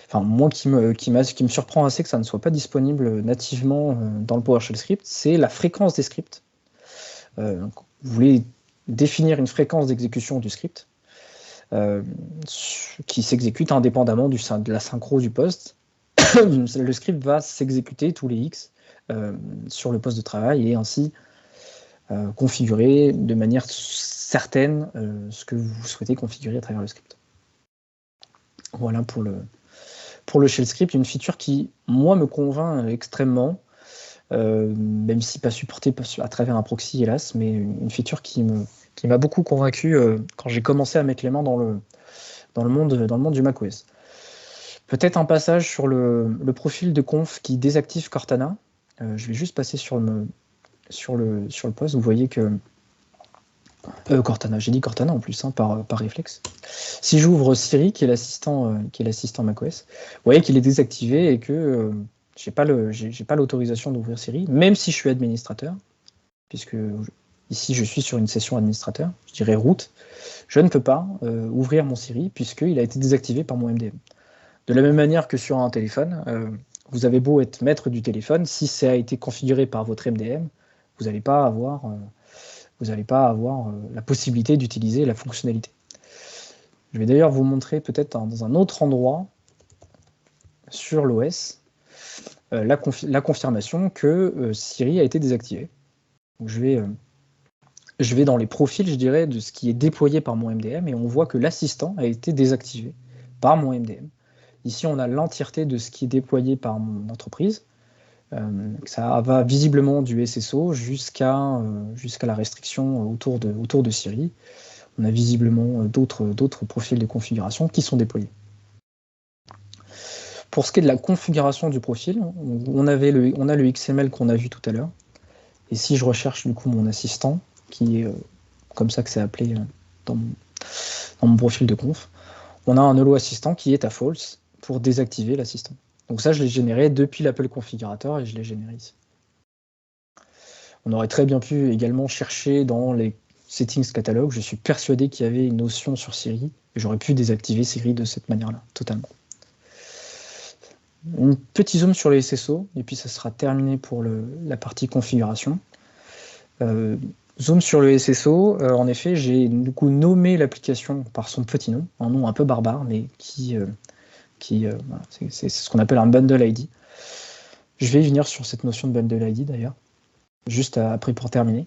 Enfin, moi, qui me surprend assez que ça ne soit pas disponible nativement dans le PowerShell script, c'est la fréquence des scripts. Vous voulez définir une fréquence d'exécution du script qui s'exécute indépendamment de la synchro du poste. Le script va s'exécuter tous les X sur le poste de travail et ainsi configurer de manière certaine ce que vous souhaitez configurer à travers le script. Voilà pour le shell script, une feature qui, moi, me convainc extrêmement, même si pas supportée à travers un proxy, hélas, mais une feature qui m'a beaucoup convaincu quand j'ai commencé à mettre les mains dans le monde du macOS. Peut-être un passage sur le profil de conf qui désactive Cortana. Je vais juste passer sur le poste. Vous voyez que Cortana, j'ai dit Cortana en plus, par réflexe. Si j'ouvre Siri, qui est l'assistant macOS, vous voyez qu'il est désactivé et que j'ai pas l'autorisation d'ouvrir Siri, même si je suis administrateur, puisque ici je suis sur une session administrateur, je dirais root, je ne peux pas ouvrir mon Siri puisqu'il a été désactivé par mon MDM. De la même manière que sur un téléphone, vous avez beau être maître du téléphone, si ça a été configuré par votre MDM, vous n'allez pas avoir la possibilité d'utiliser la fonctionnalité. Je vais d'ailleurs vous montrer peut-être dans un autre endroit sur l'OS la confirmation que Siri a été désactivée. Donc je vais dans les profils, je dirais, de ce qui est déployé par mon MDM et on voit que l'assistant a été désactivé par mon MDM. Ici, on a l'entièreté de ce qui est déployé par mon entreprise. Ça va visiblement du SSO jusqu'à la restriction autour de Siri. On a visiblement d'autres profils de configuration qui sont déployés. Pour ce qui est de la configuration du profil, on a le XML qu'on a vu tout à l'heure. Et si je recherche du coup mon assistant, qui est comme ça que c'est appelé dans mon profil de conf, on a un hello assistant qui est à false pour désactiver l'assistant. Donc ça, je l'ai généré depuis l'Apple Configurator et je l'ai généré ici. On aurait très bien pu également chercher dans les settings catalogue. Je suis persuadé qu'il y avait une notion sur Siri et j'aurais pu désactiver Siri de cette manière-là, totalement. Un petit zoom sur les SSO et puis ça sera terminé pour la partie configuration. Zoom sur le SSO, en effet, j'ai du coup nommé l'application par son petit nom, un nom un peu barbare, mais voilà, c'est ce qu'on appelle un bundle ID. Je vais y venir sur cette notion de bundle ID d'ailleurs, juste après pour terminer.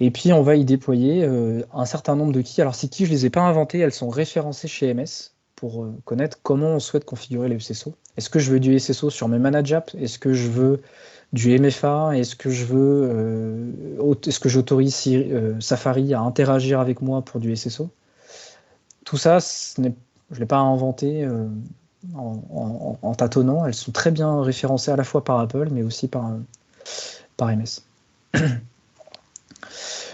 Et puis on va y déployer un certain nombre de keys. Alors ces keys, je ne les ai pas inventées, elles sont référencées chez MS pour connaître comment on souhaite configurer les SSO. Est-ce que je veux du SSO sur mes manage apps? Est-ce que je veux du MFA? Est-ce que j'autorise Safari à interagir avec moi pour du SSO? Tout ça, je ne l'ai pas inventé en tâtonnant. Elles sont très bien référencées à la fois par Apple, mais aussi par MS.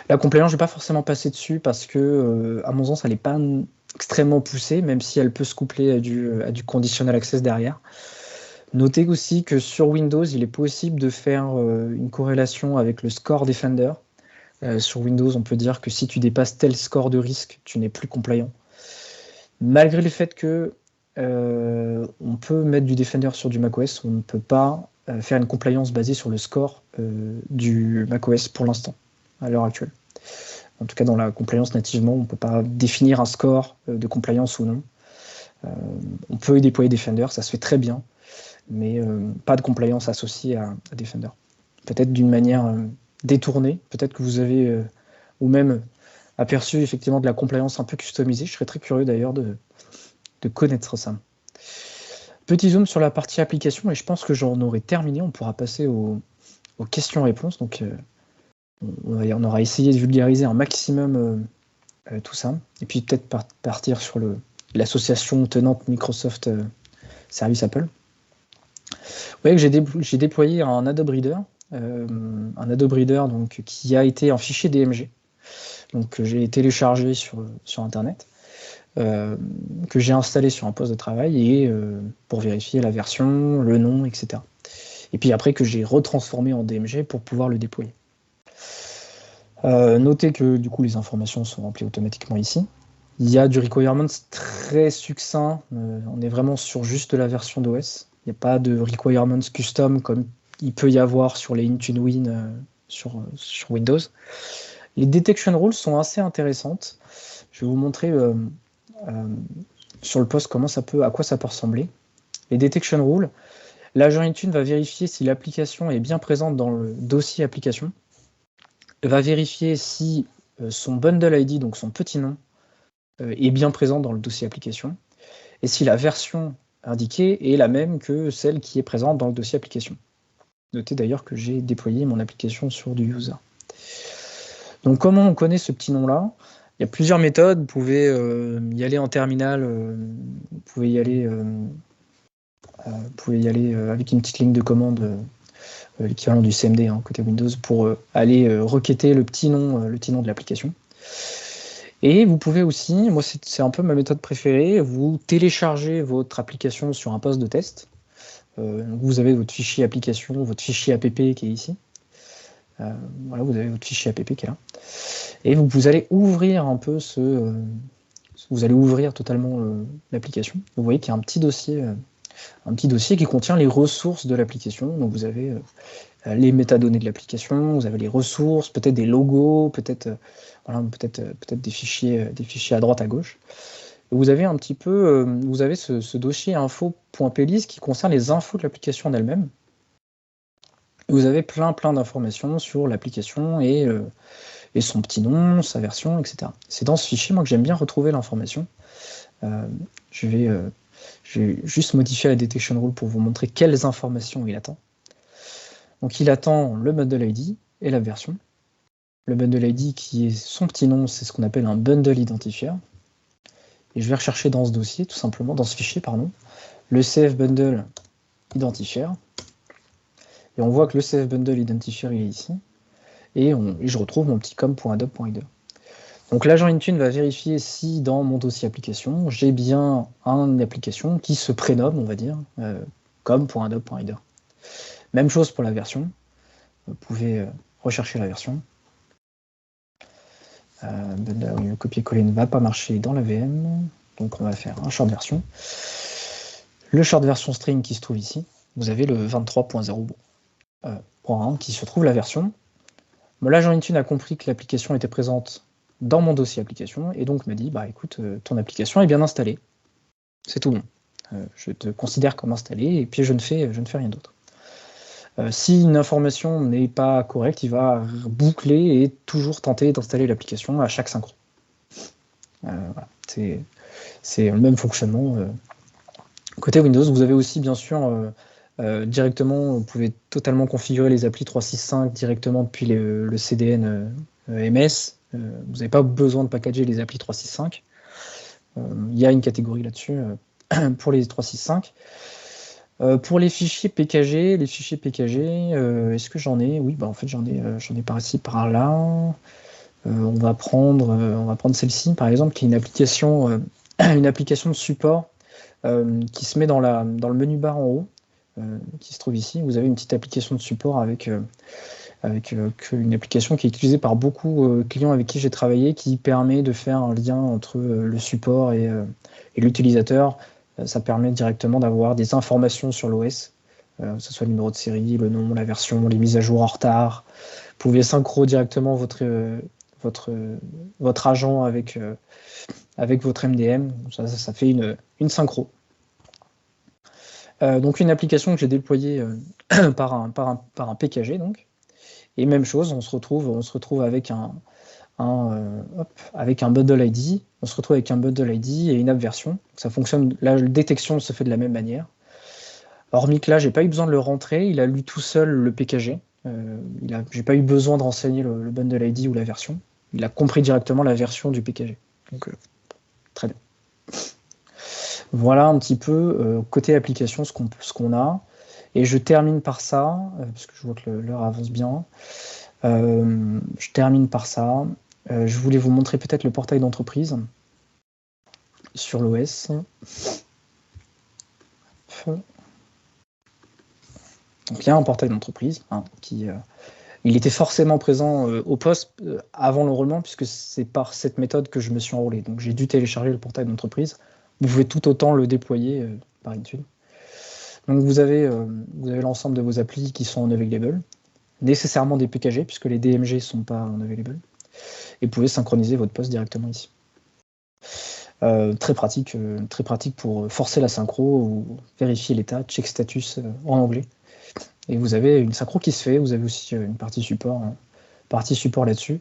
La compliance, je ne vais pas forcément passer dessus parce que, à mon sens, elle n'est pas extrêmement poussée, même si elle peut se coupler à du conditional access derrière. Notez aussi que sur Windows, il est possible de faire une corrélation avec le score Defender. Sur Windows, on peut dire que si tu dépasses tel score de risque, tu n'es plus compliant. Malgré le fait que on peut mettre du Defender sur du macOS, on ne peut pas faire une compliance basée sur le score du macOS pour l'instant, à l'heure actuelle. En tout cas, dans la compliance nativement, on ne peut pas définir un score de compliance ou non. On peut y déployer Defender, ça se fait très bien. mais pas de compliance associée à Defender. Peut-être d'une manière détournée, peut-être que vous avez ou même aperçu effectivement de la compliance un peu customisée. Je serais très curieux d'ailleurs de connaître ça. Petit zoom sur la partie application, et je pense que j'en aurai terminé. On pourra passer aux questions-réponses. Donc, on aura essayé de vulgariser un maximum tout ça. Et puis peut-être partir sur l'association tenante Microsoft Service Apple. Vous voyez que j'ai déployé un Adobe Reader. Donc, qui a été un fichier DMG. Donc, j'ai téléchargé sur Internet. Que j'ai installé sur un poste de travail et pour vérifier la version, le nom, etc. Et puis après que j'ai retransformé en DMG pour pouvoir le déployer. Notez que du coup les informations sont remplies automatiquement ici. Il y a du requirements très succinct, on est vraiment sur juste la version d'OS. Il n'y a pas de requirements custom comme il peut y avoir sur les Intune Win sur Windows. Les detection rules sont assez intéressantes. Je vais vous montrer sur le poste à quoi ça peut ressembler. Les detection rules, l'agent Intune va vérifier si l'application est bien présente dans le dossier application, va vérifier si son bundle ID, donc son petit nom, est bien présent dans le dossier application, et si la version indiquée est la même que celle qui est présente dans le dossier application. Notez d'ailleurs que j'ai déployé mon application sur du user. Donc comment on connaît ce petit nom-là ? Il y a plusieurs méthodes, vous pouvez y aller en terminal, vous pouvez y aller avec une petite ligne de commande, l'équivalent du CMD côté Windows, pour aller requêter le petit nom de l'application. Et vous pouvez aussi, moi c'est un peu ma méthode préférée, vous téléchargez votre application sur un poste de test. Vous avez votre fichier application, votre fichier app qui est ici. Voilà, vous avez votre fichier app qui est là. Et vous allez ouvrir un peu vous allez ouvrir totalement l'application. Vous voyez qu'il y a un petit dossier qui contient les ressources de l'application. Donc vous avez les métadonnées de l'application, vous avez les ressources, peut-être des logos, peut-être des fichiers à droite à gauche. Et vous avez un petit peu, vous avez ce dossier info.plist qui concerne les infos de l'application en elle-même. Vous avez plein d'informations sur l'application et son petit nom, sa version, etc. C'est dans ce fichier, moi, que j'aime bien retrouver l'information. Je vais juste modifier la detection rule pour vous montrer quelles informations il attend. Donc, il attend le bundle ID et la version. Le bundle ID qui est son petit nom, c'est ce qu'on appelle un bundle identifier. Et je vais rechercher dans ce dossier, tout simplement, dans ce fichier, pardon, le CF bundle identifier. Et on voit que le CF bundle identifier, il est ici. Et je retrouve mon petit com.adobe.reader. Donc l'agent Intune va vérifier si dans mon dossier application, j'ai bien une application qui se prénomme, on va dire, com.adobe.reader. Même chose pour la version. Vous pouvez rechercher la version. Le copier-coller ne va pas marcher dans la VM. Donc on va faire un short version. Le short version string qui se trouve ici, vous avez le 23.0.1 qui se trouve la version. Bon, l'agent Intune a compris que l'application était présente dans mon dossier application et donc m'a dit écoute, ton application est bien installée. C'est tout bon. Je te considère comme installé et puis je ne fais rien d'autre. Si une information n'est pas correcte, il va boucler et toujours tenter d'installer l'application à chaque synchro. Voilà. C'est le même fonctionnement. Côté Windows, vous avez aussi bien sûr directement, vous pouvez totalement configurer les applis 365 directement depuis le CDN MS. Vous n'avez pas besoin de packager les applis 365. Il y a une catégorie là-dessus pour les 365. Pour les fichiers PKG, est-ce que j'en ai ? Oui, en fait j'en ai par ici, par là. On va prendre celle-ci par exemple, qui est une application de support qui se met dans le menu bar en haut, qui se trouve ici. Vous avez une petite application de support avec une application qui est utilisée par beaucoup de clients avec qui j'ai travaillé, qui permet de faire un lien entre le support et l'utilisateur. Ça permet directement d'avoir des informations sur l'OS, que ce soit le numéro de série, le nom, la version, les mises à jour en retard. Vous pouvez synchro directement votre agent avec votre MDM. Ça fait une synchro. Donc une application que j'ai déployée par un PKG, donc. Et même chose, on se retrouve avec avec un bundle ID, on se retrouve avec un bundle ID et une app version. Ça fonctionne, la détection se fait de la même manière. Hormis que là, j'ai pas eu besoin de le rentrer, il a lu tout seul le PKG. J'ai pas eu besoin de renseigner le bundle ID ou la version. Il a compris directement la version du PKG. Donc très bien. Voilà un petit peu côté application ce qu'on a. Et je termine par ça, parce que je vois que l'heure avance bien. Je termine par ça. Je voulais vous montrer peut-être le portail d'entreprise sur l'OS. Donc il y a un portail d'entreprise il était forcément présent au poste avant l'enrôlement, puisque c'est par cette méthode que je me suis enrôlé. Donc j'ai dû télécharger le portail d'entreprise. Vous pouvez tout autant le déployer par Intune. Donc vous avez l'ensemble de vos applis qui sont en available, nécessairement des PKG, puisque les DMG ne sont pas en available. Et vous pouvez synchroniser votre poste directement ici. Très pratique pour forcer la synchro ou vérifier l'état, check status en anglais. Et vous avez une synchro qui se fait, vous avez aussi une partie support là-dessus.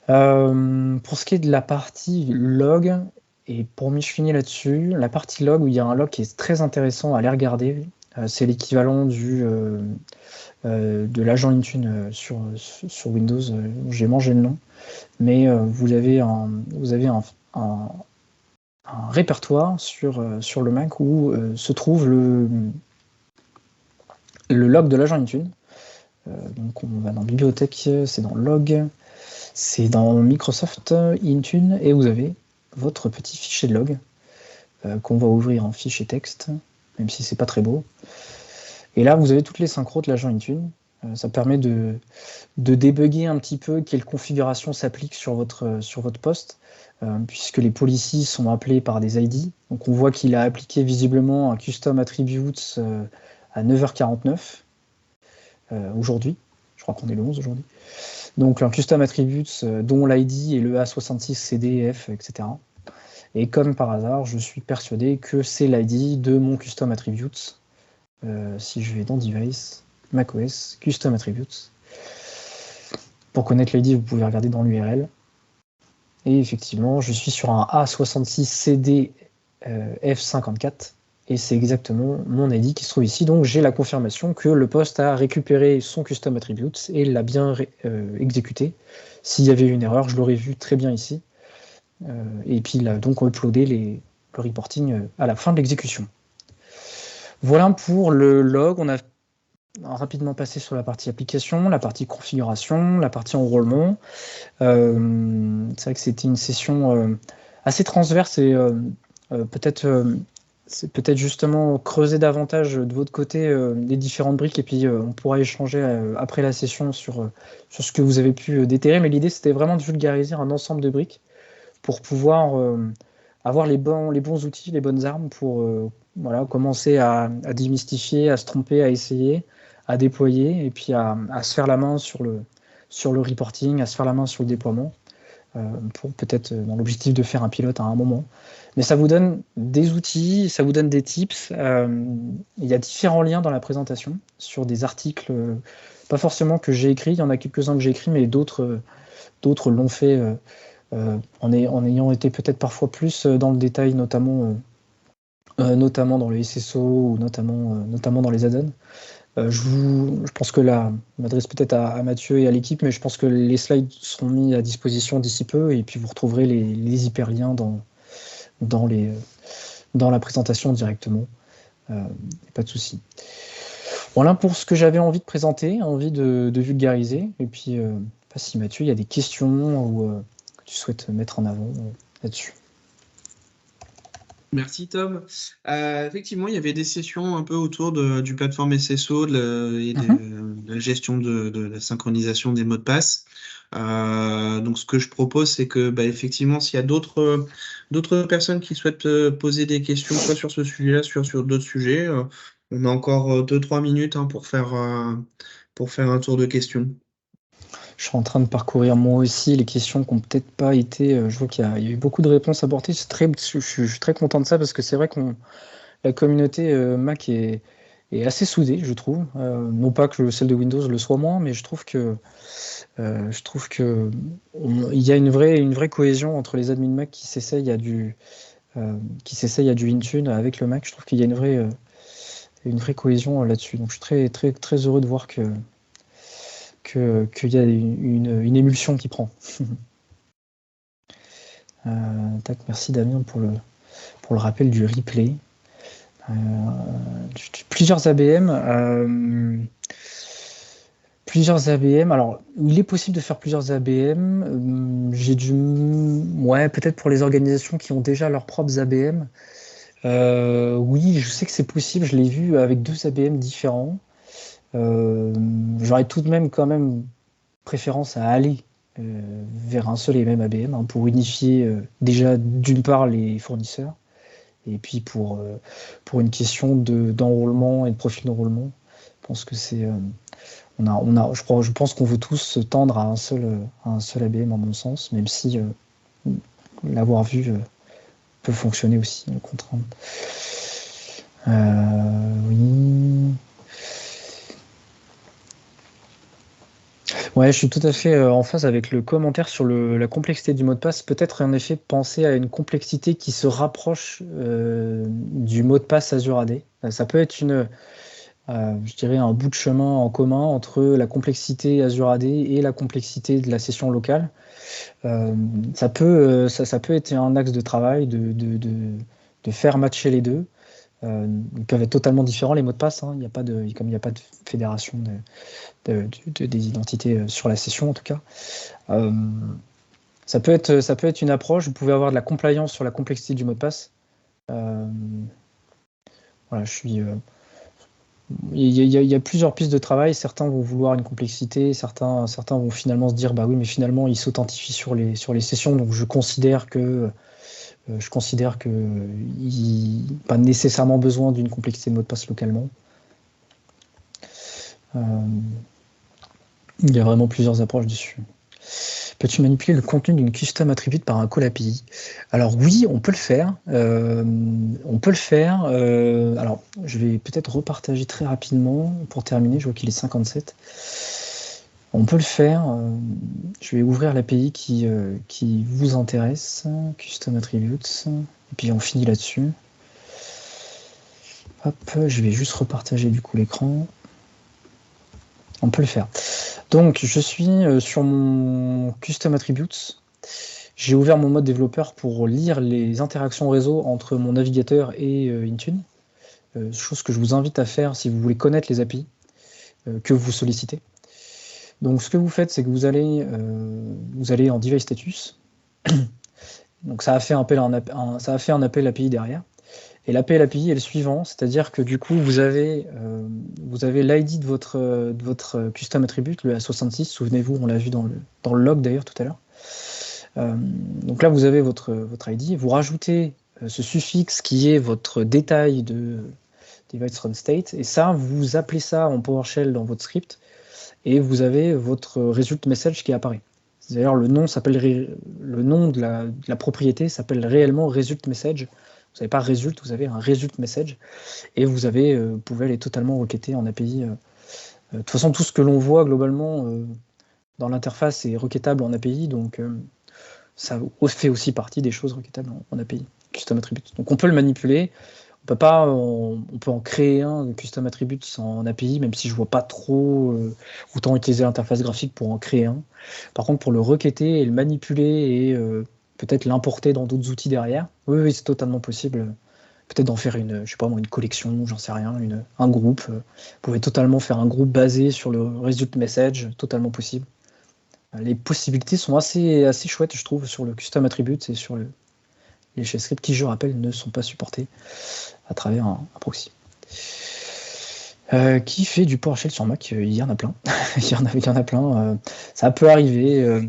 Pour ce qui est de la partie log, et pour m'y finir là-dessus, la partie log où il y a un log qui est très intéressant à aller regarder, c'est l'équivalent de l'agent Intune sur Windows. J'ai mangé le nom, mais vous avez un répertoire sur le Mac où se trouve le log de l'agent Intune. Donc on va dans bibliothèque, c'est dans log, c'est dans Microsoft Intune, et vous avez votre petit fichier de log qu'on va ouvrir en fichier texte, même si c'est pas très beau. Et là, vous avez toutes les synchros de l'agent Intune. Ça permet de débugger un petit peu quelle configuration s'applique sur votre poste, puisque les policies sont appelées par des ID. Donc on voit qu'il a appliqué visiblement un custom attributes à 9h49 aujourd'hui. Je crois qu'on est le 11 aujourd'hui. Donc un custom attributes dont l'ID est le A66CDF, etc. Et comme par hasard, je suis persuadé que c'est l'ID de mon custom attributes. Si je vais dans Device, macOS, Custom Attributes. Pour connaître l'ID, vous pouvez regarder dans l'URL. Et effectivement, je suis sur un A66CD F54, et c'est exactement mon ID qui se trouve ici. Donc j'ai la confirmation que le poste a récupéré son Custom Attributes et l'a bien exécuté. S'il y avait eu une erreur, je l'aurais vu très bien ici. Et puis il a donc uploadé le reporting à la fin de l'exécution. Voilà pour le log. On a rapidement passé sur la partie application, la partie configuration, la partie enrôlement. C'est vrai que c'était une session assez transverse et c'est peut-être justement creuser davantage de votre côté les différentes briques, et puis on pourra échanger après la session sur ce que vous avez pu déterrer. Mais l'idée, c'était vraiment de vulgariser un ensemble de briques pour pouvoir avoir les bons outils, les bonnes armes pour commencer à démystifier, à se tromper, à essayer, à déployer, et puis à se faire la main sur le reporting, à se faire la main sur le déploiement, pour peut-être dans l'objectif de faire un pilote à un moment. Mais ça vous donne des outils, ça vous donne des tips. Il y a différents liens dans la présentation sur des articles, pas forcément que j'ai écrits, il y en a quelques-uns que j'ai écrits, mais d'autres l'ont fait en ayant été peut-être parfois plus dans le détail, notamment dans le SSO ou notamment dans les add-ons. Je pense que là, je m'adresse peut-être à Mathieu et à l'équipe, mais je pense que les slides seront mis à disposition d'ici peu, et puis vous retrouverez les hyperliens dans la présentation directement. Pas de souci. Voilà pour ce que j'avais envie de présenter, envie de vulgariser. Et puis, je ne sais pas si Mathieu, il y a des questions ou que tu souhaites mettre en avant là-dessus. Merci Tom. Effectivement, il y avait des sessions un peu autour du plateforme SSO et de la gestion de la synchronisation des mots de passe. Donc ce que je propose, c'est que effectivement, s'il y a d'autres personnes qui souhaitent poser des questions, soit sur ce sujet-là, sur d'autres sujets, on a encore 2-3 minutes pour faire un tour de questions. Je suis en train de parcourir moi aussi les questions qui n'ont peut-être pas été. Je vois qu'il y a eu beaucoup de réponses apportées. Je suis très content de ça, parce que c'est vrai qu'on la communauté Mac est assez soudée, je trouve. Non pas que celle de Windows le soit moins, mais il y a une vraie cohésion entre les admins Mac qui s'essayent à du Intune avec le Mac. Je trouve qu'il y a une vraie cohésion là-dessus. Donc je suis très, très, très heureux de voir qu'il y a une émulsion qui prend. Merci Damien pour le rappel du replay. Plusieurs ABM. Plusieurs ABM. Alors, il est possible de faire plusieurs ABM. Ouais, peut-être pour les organisations qui ont déjà leurs propres ABM. Oui, je sais que c'est possible. Je l'ai vu avec 2 ABM différents. J'aurais tout de même quand même préférence à aller vers un seul et même ABM hein, pour unifier déjà d'une part les fournisseurs et puis pour une question d'enrôlement et de profil d'enrôlement. Je pense que c'est je pense qu'on veut tous tendre à un seul ABM en mon sens, même si l'avoir vu peut fonctionner aussi, une contrainte. Oui. Ouais, je suis tout à fait en phase avec le commentaire sur la complexité du mot de passe. Peut-être en effet penser à une complexité qui se rapproche du mot de passe Azure AD. Ça peut être je dirais un bout de chemin en commun entre la complexité Azure AD et la complexité de la session locale. Ça peut être un axe de travail de faire matcher les deux. Ils peuvent être totalement différents les mots de passe. Hein. Comme il n'y a pas de fédération des identités sur la session en tout cas. Ça peut être une approche. Vous pouvez avoir de la compliance sur la complexité du mot de passe. Voilà, il y a plusieurs pistes de travail. Certains vont vouloir une complexité, certains vont finalement se dire bah oui, mais finalement ils s'authentifient sur les sessions, donc je considère que pas nécessairement besoin d'une complexité de mot de passe localement. Il y a vraiment plusieurs approches dessus. Peux-tu manipuler le contenu d'une custom attribute par un call API? Alors oui, on peut le faire. Alors, je vais peut-être repartager très rapidement pour terminer. Je vois qu'il est 57. On peut le faire. Je vais ouvrir l'API qui vous intéresse. Custom attributes. Et puis on finit là-dessus. Hop, je vais juste repartager du coup l'écran. On peut le faire. Donc, je suis sur mon Custom Attributes. J'ai ouvert mon mode développeur pour lire les interactions réseau entre mon navigateur et Intune. Chose que je vous invite à faire si vous voulez connaître les API que vous sollicitez. Donc, ce que vous faites, c'est que vous allez en Device Status. Donc, ça a fait un appel API derrière. Et l'appel API est le suivant, c'est-à-dire que du coup, vous avez l'ID de votre custom attribute, le A66, souvenez-vous, on l'a vu dans le log d'ailleurs tout à l'heure. Donc là, vous avez votre ID, vous rajoutez ce suffixe qui est votre détail de device run state, et ça, vous appelez ça en PowerShell dans votre script, et vous avez votre result message qui apparaît. D'ailleurs, le nom de la propriété s'appelle réellement result message. Vous n'avez pas result, vous avez un result message et vous pouvez aller totalement requêter en API. De toute façon, tout ce que l'on voit globalement dans l'interface est requêtable en API, donc ça fait aussi partie des choses requêtables en API, custom attributes. Donc on peut le manipuler, on peut en créer un de custom attributes en API, même si je ne vois pas trop autant utiliser l'interface graphique pour en créer un. Par contre, pour le requêter et le manipuler et peut-être l'importer dans d'autres outils derrière. Oui, c'est totalement possible. Peut-être d'en faire une collection, j'en sais rien, un groupe. Vous pouvez totalement faire un groupe basé sur le result message, totalement possible. Les possibilités sont assez chouettes, je trouve, sur le custom attributes et sur les shell scripts qui, je rappelle, ne sont pas supportés à travers un proxy. Qui fait du PowerShell sur Mac? Il y en a plein. il y en a plein. Ça peut arriver.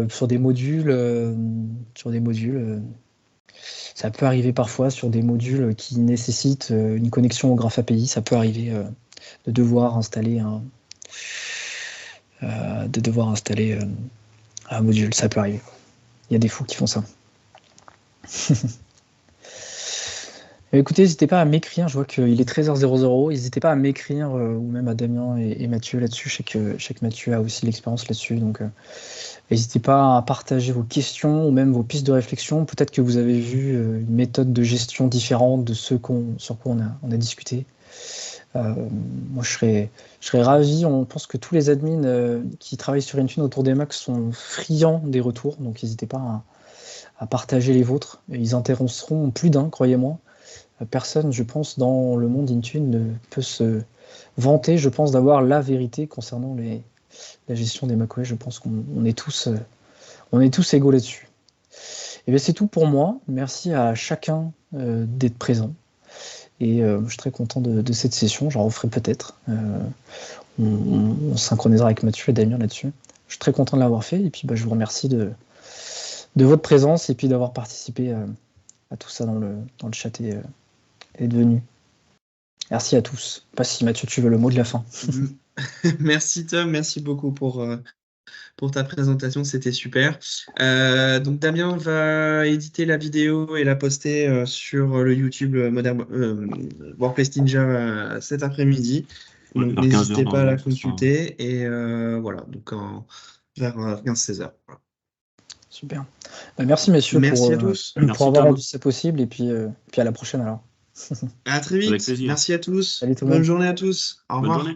Sur des modules. Ça peut arriver parfois sur des modules qui nécessitent une connexion au Graph API. Ça peut arriver de devoir installer un module. Ça peut arriver. Il y a des fous qui font ça. Écoutez, n'hésitez pas à m'écrire, je vois qu'il est 13h00, n'hésitez pas à m'écrire, ou même à Damien et Mathieu là-dessus, je sais que Mathieu a aussi l'expérience là-dessus, donc n'hésitez pas à partager vos questions ou même vos pistes de réflexion. Peut-être que vous avez vu une méthode de gestion différente de sur quoi on a discuté. Moi, je serais ravi. On pense que tous les admins qui travaillent sur Intune autour des Macs sont friands des retours, donc n'hésitez pas à partager les vôtres. Ils intéresseront plus d'un, croyez-moi. Personne, je pense, dans le monde Intune ne peut se vanter, je pense, d'avoir la vérité concernant la gestion des macOS. Je pense qu'on est tous égaux là-dessus. Et bien, c'est tout pour moi. Merci à chacun d'être présent. Et je suis très content de cette session. J'en referai peut-être. On synchronisera avec Mathieu et Damien là-dessus. Je suis très content de l'avoir fait. Et puis, je vous remercie de votre présence et puis d'avoir participé à tout ça dans le chat et d'être venu. Merci à tous. Pas si Mathieu, tu veux le mot de la fin. Merci Tom, merci beaucoup pour ta présentation, c'était super. Donc Damien va éditer la vidéo et la poster sur le YouTube Modern Workplace Ninja cet après-midi. Donc n'hésitez pas à la consulter. Et voilà, donc vers 15-16 heures. Voilà. Super. Merci messieurs merci à tous. Pour avoir rendu ça possible et puis à la prochaine alors. À très vite. Merci à tous. Salut tout le Bonne monde. journée à tous. Au revoir.